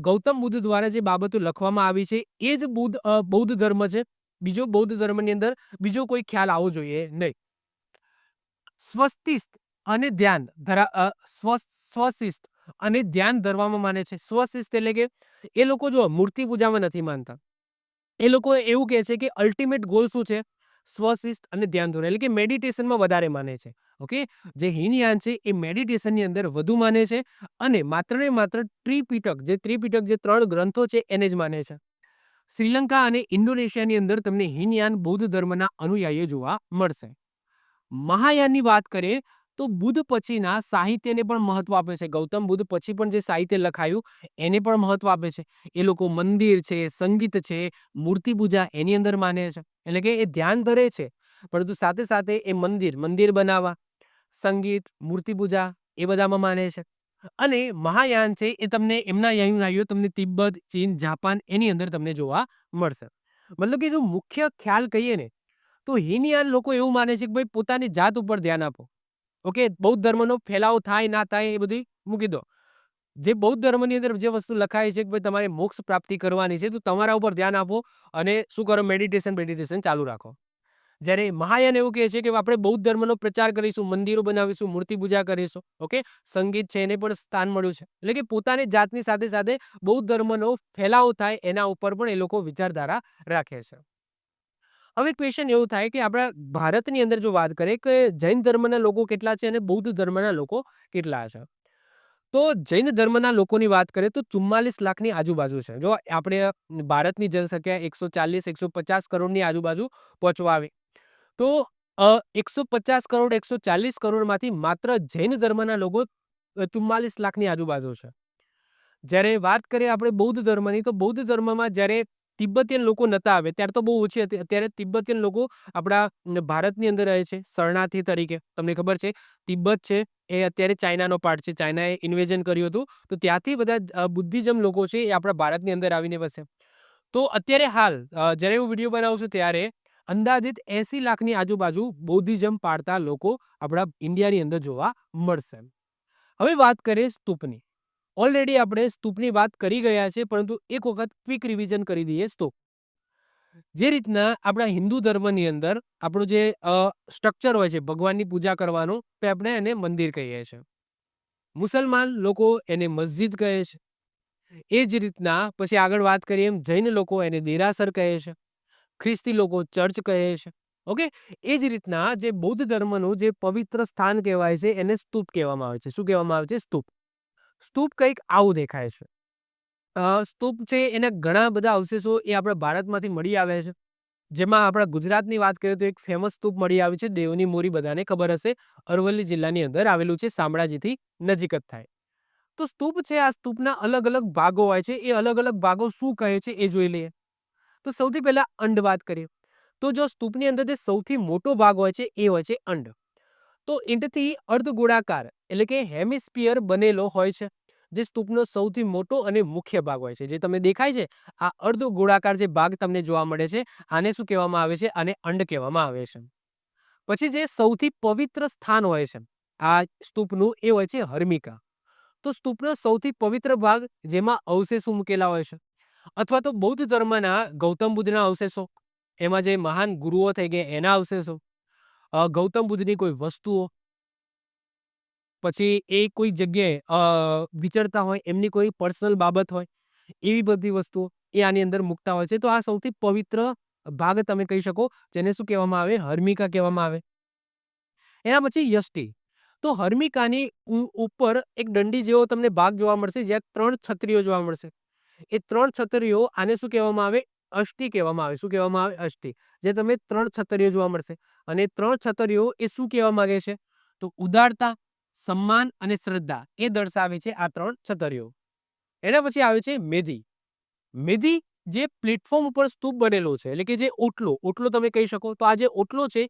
ગૌતમ બુદ્ધ દ્વારા જે બાબતો લખવામાં આવી છે એ જ બૌદ્ધ ધર્મ છે. બીજો બૌદ્ધ ધર્મની અંદર બીજો કોઈ ખ્યાલ આવવો જોઈએ નહીં. સ્વસ્તિસ્થ અને ધ્યાન સ્વશિસ્ત અને ધ્યાન ધરવામાં માને છે. સ્વશિસ્ત એટલે કે એ લોકો જો મૂર્તિ પૂજામાં નથી માનતા. એ લોકો એવું કહે છે કે અલ્ટિમેટ ગોલ શું છે? સ્વશિસ્ત અને ધ્યાન ધોરણ, એટલે કે મેડિટેશનમાં વધારે માને છે. ઓકે, જે હિનયાન છે એ મેડિટેશનની અંદર વધુ માને છે અને માત્ર ને માત્ર ત્રિપિટક જે ત્રણ ગ્રંથો છે એને જ માને છે. શ્રીલંકા અને ઇન્ડોનેશિયાની અંદર તમને હિનયાન બૌદ્ધ ધર્મના અનુયાયીઓ જોવા મળશે. મહાયાનની વાત કરીએ તો બુદ્ધ પછીના સાહિત્યને પણ મહત્વ આપે છે. ગૌતમ બુદ્ધ પછી પણ જે સાહિત્ય લખાયું એને પણ મહત્વ આપે છે. એ લોકો મંદિર છે, સંગીત છે, મૂર્તિ પૂજા એની અંદર માને છે. એટલે કે એ ધ્યાન ધરે છે પરંતુ સાથે સાથે એ મંદિર બનાવવા, સંગીત, મૂર્તિ પૂજા એ બધામાં માને છે. અને મહાયાન છે એ તમને એમના અનુયાયીઓ તમને તિબ્બત, ચીન, જાપાન એની અંદર તમને જોવા મળશે. મતલબ કે જો મુખ્ય ખ્યાલ કહીએ ને તો હિનયાન લોકો એવું માને છે કે ભાઈ પોતાની જાત ઉપર ધ્યાન આપો. ઓકે, બૌદ્ધ ધર્મનો ફેલાવો થાય ના થાય એ બધી મૂકી દો. જે બૌદ્ધ ધર્મની અંદર જે વસ્તુ લખાય છે કે ભાઈ તમારે મોક્ષ પ્રાપ્તિ કરવાની છે તો તમારા ઉપર ધ્યાન આપો અને શું કરો? મેડિટેશન ચાલુ રાખો. જ્યારે મહાયાન એવું કહે છે કે આપણે બૌદ્ધ ધર્મનો પ્રચાર કરીશું, મંદિરો બનાવીશું, મૂર્તિ પૂજા કરીશું. ઓકે, સંગીત છે એને પણ સ્થાન મળ્યું છે. એટલે કે પોતાની જાતની સાથે સાથે બૌદ્ધ ધર્મનો ફેલાવો થાય એના ઉપર પણ એ લોકો વિચારધારા રાખે છે. હવે ક્વેશ્ચન એવું થાય કે આપણા ભારતની અંદર જો વાત કરીએ કે જૈન ધર્મના લોકો કેટલા છે અને બૌદ્ધ ધર્મના લોકો કેટલા છે. તો જૈન ધર્મના લોકોની વાત કરીએ તો 44 લાખની આજુબાજુ છે. જો આપણે ભારતની જનસંખ્યા 140-150 કરોડની આજુબાજુ પહોંચવા આવે તો 150 કરોડ 140 કરોડમાંથી માત્ર જૈન ધર્મના લોકો 44 લાખની આજુબાજુ છે. જ્યારે વાત કરીએ આપણે બૌદ્ધ ધર્મની તો બૌદ્ધ ધર્મમાં જ્યારે તિબ્બતીયન લોકો નતા આવે ત્યારે તો બહુ ઓછી હતી. અત્યારે તિબ્બતીયન લોકો આપણા ભારતની અંદર રહે છે શરણાર્થી તરીકે. તમને ખબર છે તિબ્બત છે એ અત્યારે ચાઇનાનો પાર્ટ છે. ચાઇનાએ ઇન્વેઝન કર્યું હતું તો ત્યાંથી બધા બુદ્ધિઝમ લોકો છે એ આપણા ભારતની અંદર આવીને વસે. તો અત્યારે હાલ જ્યારે હું વિડીયો બનાવું છું ત્યારે અંદાજિત 80 લાખની આજુબાજુ બૌદ્ધિઝમ પાળતા લોકો આપણા ઇન્ડિયાની અંદર જોવા મળશે. હવે વાત કરીએ સ્તૂપની. ઓલરેડી આપણે સ્તૂપની વાત કરી ગયા છે પરંતુ એક વખત ક્વિક રિવિઝન કરી દઈએ. સ્તૂપ જે રીતના આપણા હિન્દુ ધર્મની અંદર આપણું જે સ્ટ્રક્ચર હોય છે ભગવાનની પૂજા કરવાનું તો આપણે એને મંદિર કહીએ છીએ. મુસલમાન લોકો એને મસ્જિદ કહે છે. એ જ રીતના પછી આગળ વાત કરીએ એમ જૈન લોકો એને દેરાસર કહે છે, ખ્રિસ્તી લોકો ચર્ચ કહે છે. ઓકે. એ જ રીતના જે બૌદ્ધ ધર્મનું જે પવિત્ર સ્થાન કહેવાય છે એને સ્તૂપ કહેવામાં આવે છે. શું કહેવામાં આવે છે? સ્તૂપ. સ્તૂપ કંઈક આવું દેખાય છે. સ્તૂપ છે એના ઘણા બધા અવશેષો એ આપણા ભારતમાંથી મળી આવ્યા છે. જેમાં આપણા ગુજરાતની વાત કરીએ તો એક ફેમસ સ્તૂપ મળી આવી છે દેવની મોરી, બધાને ખબર હશે. અરવલ્લી જિલ્લાની અંદર આવેલું છે, શામળાજીથી નજીક જ થાય. તો સ્તૂપ છે, આ સ્તૂપના અલગ અલગ ભાગો હોય છે. એ અલગ અલગ ભાગો શું કહે છે એ જોઈ લઈએ. તો સૌથી પહેલા અંડ વાત કરીએ. તો જો સ્તૂપની અંદર જે સૌથી મોટો ભાગ હોય છે એ હોય છે અંડ. તો ઈંટથી અર્ધગોળાકાર એટલે કે હેમિસ્ફિયર બનેલો હોય છે, જે સ્તૂપનો સૌથી મોટો અને મુખ્ય ભાગ હોય છે. જે તમને દેખાય છે આ અર્ધગોળાકાર જે ભાગ તમને જોવા મળે છે, આને શું કહેવામાં આવે છે? આને અંડ કહેવામાં આવે છે. પછી જે સૌથી પવિત્ર સ્થાન હોય છે આ સ્તૂપનું એ હોય છે હર્મિકા. તો સ્તૂપનો સૌથી પવિત્ર ભાગ જેમાં અવશેષો મૂકેલા હોય છે, અથવા તો બૌદ્ધ ધર્મના ગૌતમ બુદ્ધના અવશેષો, એમાં જે મહાન ગુરુઓ થઈ ગયા એના અવશેષો, ગૌતમ બુદ્ધની કોઈ વસ્તુઓ, પછી એ કોઈ જગ્યાએ વિચરતા હોય એમની કોઈ પર્સનલ બાબત હોય, એવી બધી વસ્તુઓ એ આની અંદર મૂકતા હોય છે. તો આ સૌથી પવિત્ર ભાગ તમે કહી શકો, જેને શું કહેવામાં આવે? હર્મિકા કહેવામાં આવે. એના પછી યષ્ટિ. તો હર્મિકાની ઉપર એક દંડી જેવો તમને ભાગ જોવા મળશે, જ્યાં 3 છત્રીઓ જોવા મળશે. એ 3 છત્રીઓ આને શું કહેવામાં આવે? અષ્ટિ કહેવામાં આવે. શું કહેવામાં આવે? અષ્ટિ. જે તમે 3 છત્રીઓ જોવા મળશે. અને 3 છત્રીઓ એ શું કહેવા માંગે છે? તો ઉદારતા, સન્માન અને શ્રદ્ધા એ દર્શાવે છે આ 3 છત્રીઓ. એના પછી આવે છે મેધી. મેધી જે પ્લેટફોર્મ ઉપર સ્તૂપ બનેલો છે, એટલે કે જે ઓટલો, ઓટલો તમે કહી શકો. તો આ જે ઓટલો છે,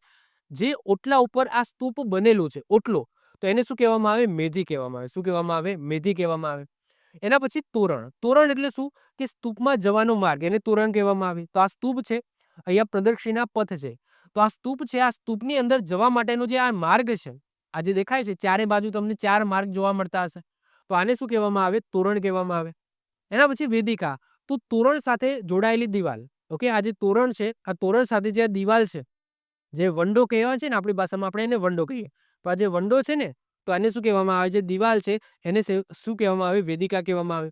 જે ઓટલા ઉપર આ સ્તૂપ બનેલું છે, ઓટલો, તો એને શું કહેવામાં આવે? મેધી કહેવામાં આવે. શું કહેવામાં આવે? મેધી કહેવામાં આવે. એના પછી તોરણ. તોરણ એટલે શું? કે સ્તૂપમાં જવાનો માર્ગ, એને તોરણ કહેવામાં આવે. તો આ સ્તૂપ છે, અહીંયા પ્રદક્ષિણા પથ છે. તો આ સ્તૂપ છે, આ સ્તૂપની અંદર જવા માટેનો જે આ માર્ગ છે, આ જે દેખાય છે, ચારે બાજુ તમને 4 માર્ગ જોવા મળતા હશે. તો આને શું કહેવામાં આવે? તોરણ કહેવામાં આવે. એના પછી વેદિકા. તો તોરણ સાથે જોડાયેલી દિવાલ. ઓકે. આ જે તોરણ છે, આ તોરણ સાથે જે દિવાલ છે, જે વંડો કહેવાય છે ને આપણી ભાષામાં, આપણે એને વંડો કહીએ. તો આ જે વંડો છે ને, તો આને શું કહેવામાં આવે? જે દિવાલ છે એને શું કહેવામાં આવે? વેદિકા કહેવામાં આવે.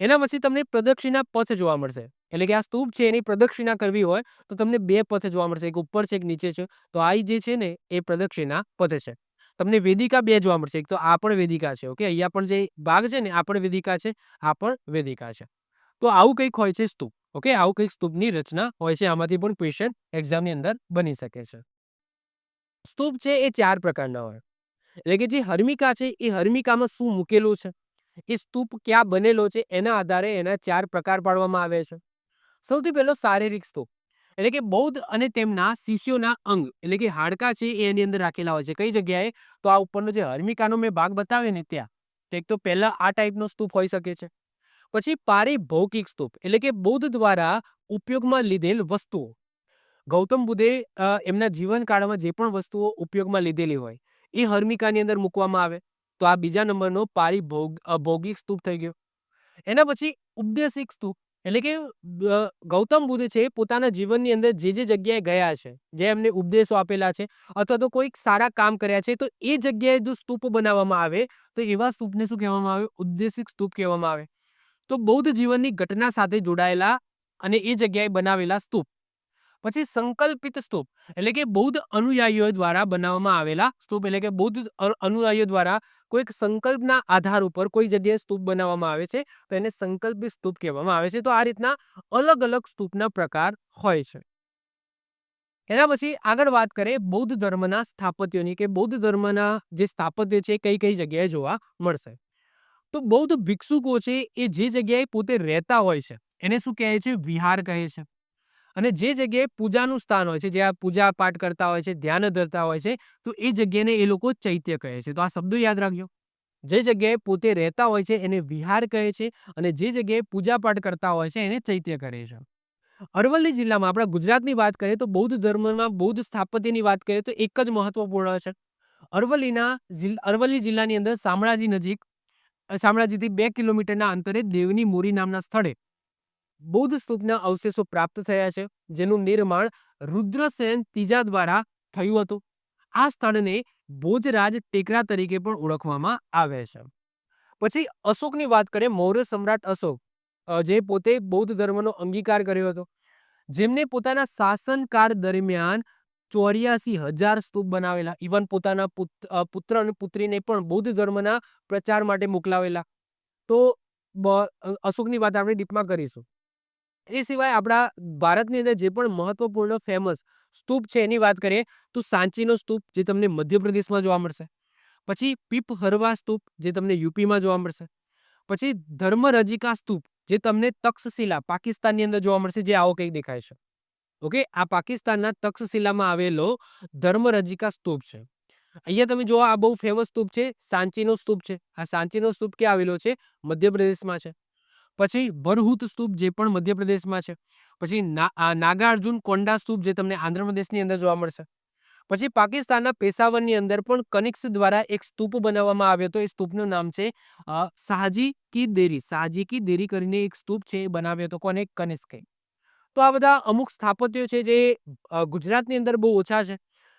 એના પછી તમને પ્રદક્ષિણા પથ જોવા મળશે. એટલે કે આ સ્તૂપ છે એની પ્રદક્ષિણા કરવી હોય તો તમને 2 પથ જોવા મળશે. એક ઉપર છે, એક નીચે છે. તો આ જે છે ને એ પ્રદક્ષિણા પથ છે. તમને વેદિકા 2 જોવા મળશે. એક તો આ પણ વેદિકા છે. ઓકે. અહીંયા પણ જે ભાગ છે ને આ પણ વેદિકા છે, આ પણ વેદિકા છે. તો આવું કંઈક હોય છે સ્તૂપ. ઓકે. આવું કંઈક સ્તૂપની રચના હોય છે. આમાંથી પણ ક્વેશ્ચન એક્ઝામની અંદર બની શકે છે. સ્તૂપ છે એ 4 પ્રકારના હોય. એટલે કે જે હર્મિકા છે એ હર્મિકામાં શું મૂકેલું છે, એ સ્તૂપ ક્યાં બનેલો છે, એના આધારે એના 4 પ્રકાર પાડવામાં આવે છે. સૌથી પહેલો શારીરિક સ્તૂપ. એટલે કે બૌદ્ધ અને તેમના શિષ્યોના અંગ એટલે કે હાડકાં છે એ એની અંદર રાખેલા હોય છે. કઈ જગ્યાએ? તો આ ઉપરનો જે હર્મિકાનો મેં ભાગ બતાવ્યો ને ત્યાં. તો એક તો પહેલા આ ટાઈપનો સ્તૂપ હોઈ શકે છે. પછી પારિભૌતિક સ્તૂપ એટલે કે બૌદ્ધ દ્વારા ઉપયોગમાં લીધેલ વસ્તુઓ. ગૌતમ બુદ્ધે એમના જીવનકાળમાં જે પણ વસ્તુઓ ઉપયોગમાં લીધેલી હોય એ હર્મિકાની અંદર મૂકવામાં આવે. તો આ બીજા નંબરનો ભૌગિક સ્તૂપ થઈ ગયો. એના પછી ઉપદેશિક સ્તૂપ એટલે કે ગૌતમ બુદ્ધ છે પોતાના જીવનની અંદર જે જગ્યાએ ગયા છે, જે એમને ઉપદેશો આપેલા છે, અથવા તો કોઈક સારા કામ કર્યા છે, તો એ જગ્યાએ જો સ્તૂપ બનાવવામાં આવે તો એવા સ્તૂપને શું કહેવામાં આવે? ઉપદેશિક સ્તૂપ કહેવામાં આવે. તો બૌદ્ધ જીવનની ઘટના સાથે જોડાયેલા અને એ જગ્યાએ બનાવેલા સ્તૂપ. પછી સંકલ્પિત સ્તૂપ એટલે કે બૌદ્ધ અનુયાયીઓ દ્વારા બનાવવામાં આવેલા સ્તૂપ. એટલે કે બૌદ્ધ અનુયાયીઓ દ્વારા કોઈક સંકલ્પના આધાર ઉપર કોઈ જગ્યાએ સ્તૂપ બનાવવામાં આવે છે, તો એને સંકલ્પિત સ્તૂપ કહેવામાં આવે છે. તો આ રીતના અલગ અલગ સ્તૂપના પ્રકાર હોય છે. એના પછી આગળ વાત કરીએ બૌદ્ધ ધર્મના સ્થાપત્યોની, કે બૌદ્ધ ધર્મના જે સ્થાપત્ય છે કઈ કઈ જગ્યાએ જોવા મળશે. તો બૌદ્ધ ભિક્ષુકો છે એ જે જગ્યાએ પોતે રહેતા હોય છે એને શું કહે છે? વિહાર કહે છે. અને જે જગ્યાએ પૂજાનું સ્થાન હોય છે, જ્યાં પૂજા પાઠ કરતા હોય છે, ધ્યાન ધરતા હોય છે, તો એ જગ્યાને એ લોકો ચૈત્ય કહે છે. તો આ શબ્દો યાદ રાખજો. જે જગ્યાએ પોતે રહેતા હોય છે એને વિહાર કહે છે, અને જે જગ્યાએ પૂજા પાઠ કરતા હોય છે એને ચૈત્ય કહે છે. અરવલ્લી જિલ્લામાં આપણા ગુજરાતની વાત કરીએ તો બૌદ્ધ ધર્મમાં બૌદ્ધ સ્થાપત્યની વાત કરીએ તો એક જ મહત્વપૂર્ણ છે. અરવલ્લી જિલ્લાની અંદર શામળાજી નજીક, શામળાજીથી 2 કિલોમીટરના અંતરે દેવની મોરી નામના સ્થળે બૌદ્ધ સ્તૂપના અવશેષો પ્રાપ્ત થયા છે, જેનું નિર્માણ રુદ્રસેન ત્રીજા દ્વારા થયું હતું. આ સ્થળને ભોજરાજ ટેકરા તરીકે પણ ઓળખવામાં આવે છે. પછી અશોકની વાત કરીએ, મૌર્ય સમ્રાટ અશોક, જે પોતે બૌદ્ધ ધર્મનો અંગીકાર કર્યો હતો, જેમને પોતાના શાસનકાળ દરમિયાન 84,000 સ્તૂપ બનાવેલા, ઇવન પોતાના પુત્ર અને પુત્રીને પણ બૌદ્ધ ધર્મના પ્રચાર માટે મોકલાવેલા. તો અશોકની વાત આપણે ડીપમાં કરીશું. એ સિવાય આપણા ભારતની અંદર જે પણ મહત્વપૂર્ણ ફેમસ સ્તૂપ છે એની વાત કરીએ તો સાંચીનો સ્તૂપ, જે તમને મધ્યપ્રદેશમાં જોવા મળશે. પછી પીપહરવા સ્તૂપ, જે તમને યુપીમાં જોવા મળશે. પછી ધર્મરજિકા સ્તૂપ, જે તમને તક્ષશિલા પાકિસ્તાનની અંદર જોવા મળશે, જે આવો કંઈક દેખાય છે. ઓકે, આ પાકિસ્તાનના તક્ષશિલામાં આવેલો ધર્મરજિકા સ્તૂપ છે. અહીંયા તમે જો આ બહુ ફેમસ સ્તૂપ છે, સાંચીનો સ્તૂપ છે. આ સાંચીનો સ્તૂપ ક્યાં આવેલો છે? મધ્યપ્રદેશમાં છે. પછી બરહુત સ્તૂપ, જે પણ મધ્યપ્રદેશમાં છે. પછી નાગાર્જુન કોંડા સ્તૂપ, જે તમને આંધ્રપ્રદેશની અંદર જોવા મળશે. પછી પાકિસ્તાનના પેશાવરની અંદર પણ કનિષ્ક દ્વારા એક સ્તૂપ બનાવવામાં આવ્યો હતો. એ સ્તૂપનું નામ છે શાહજી કી દેરી. શાહજી કી દેરી કરીને એક સ્તૂપ છે, એ બનાવ્યો હતો. કોને? કનિષ્કે. તો આ બધા અમુક સ્થાપત્યો છે જે ગુજરાતની અંદર બહુ ઓછા છે.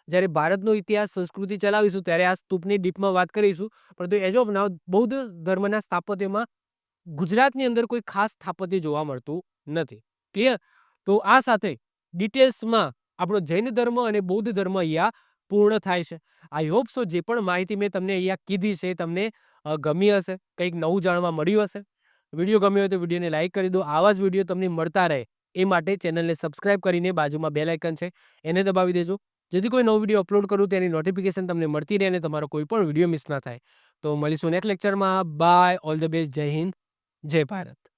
જ્યારે ભારતનો ઇતિહાસ સંસ્કૃતિ ચલાવીશું ત્યારે આ સ્તૂપની ડીપમાં વાત કરીશું. પરંતુ એઝ ઓફ નાઉ બૌદ્ધ ધર્મના સ્થાપત્યોમાં ગુજરાતની અંદર કોઈ ખાસ સ્થાપત્ય જોવા મળતું નથી. ક્લિયર? તો આ સાથે ડિટેલ્સમાં આપણો જૈન ધર્મ અને બૌદ્ધ ધર્મ અહીંયા પૂર્ણ થાય છે. આઈ હોપ સો જે પણ માહિતી મેં તમને અહીંયા કીધી છે તમને ગમી હશે, કંઈક નવું જાણવા મળ્યું હશે. વિડીયો ગમ્યો હોય તો વિડીયોને લાઈક કરી દો. આવા જ વિડીયો તમને મળતા રહે એ માટે ચેનલને સબસ્ક્રાઇબ કરીને બાજુમાં બેલ આઇકન છે એને દબાવી દેજો, જેથી કોઈ નવો વિડીયો અપલોડ કરું તેની નોટિફિકેશન તમને મળતી રહે અને તમારો કોઈ પણ વિડીયો મિસ ના થાય. તો મળીશું નેક્સ્ટ લેક્ચરમાં. બાય, ઓલ ધ બેસ્ટ, જય હિન્દ, જય ભારત.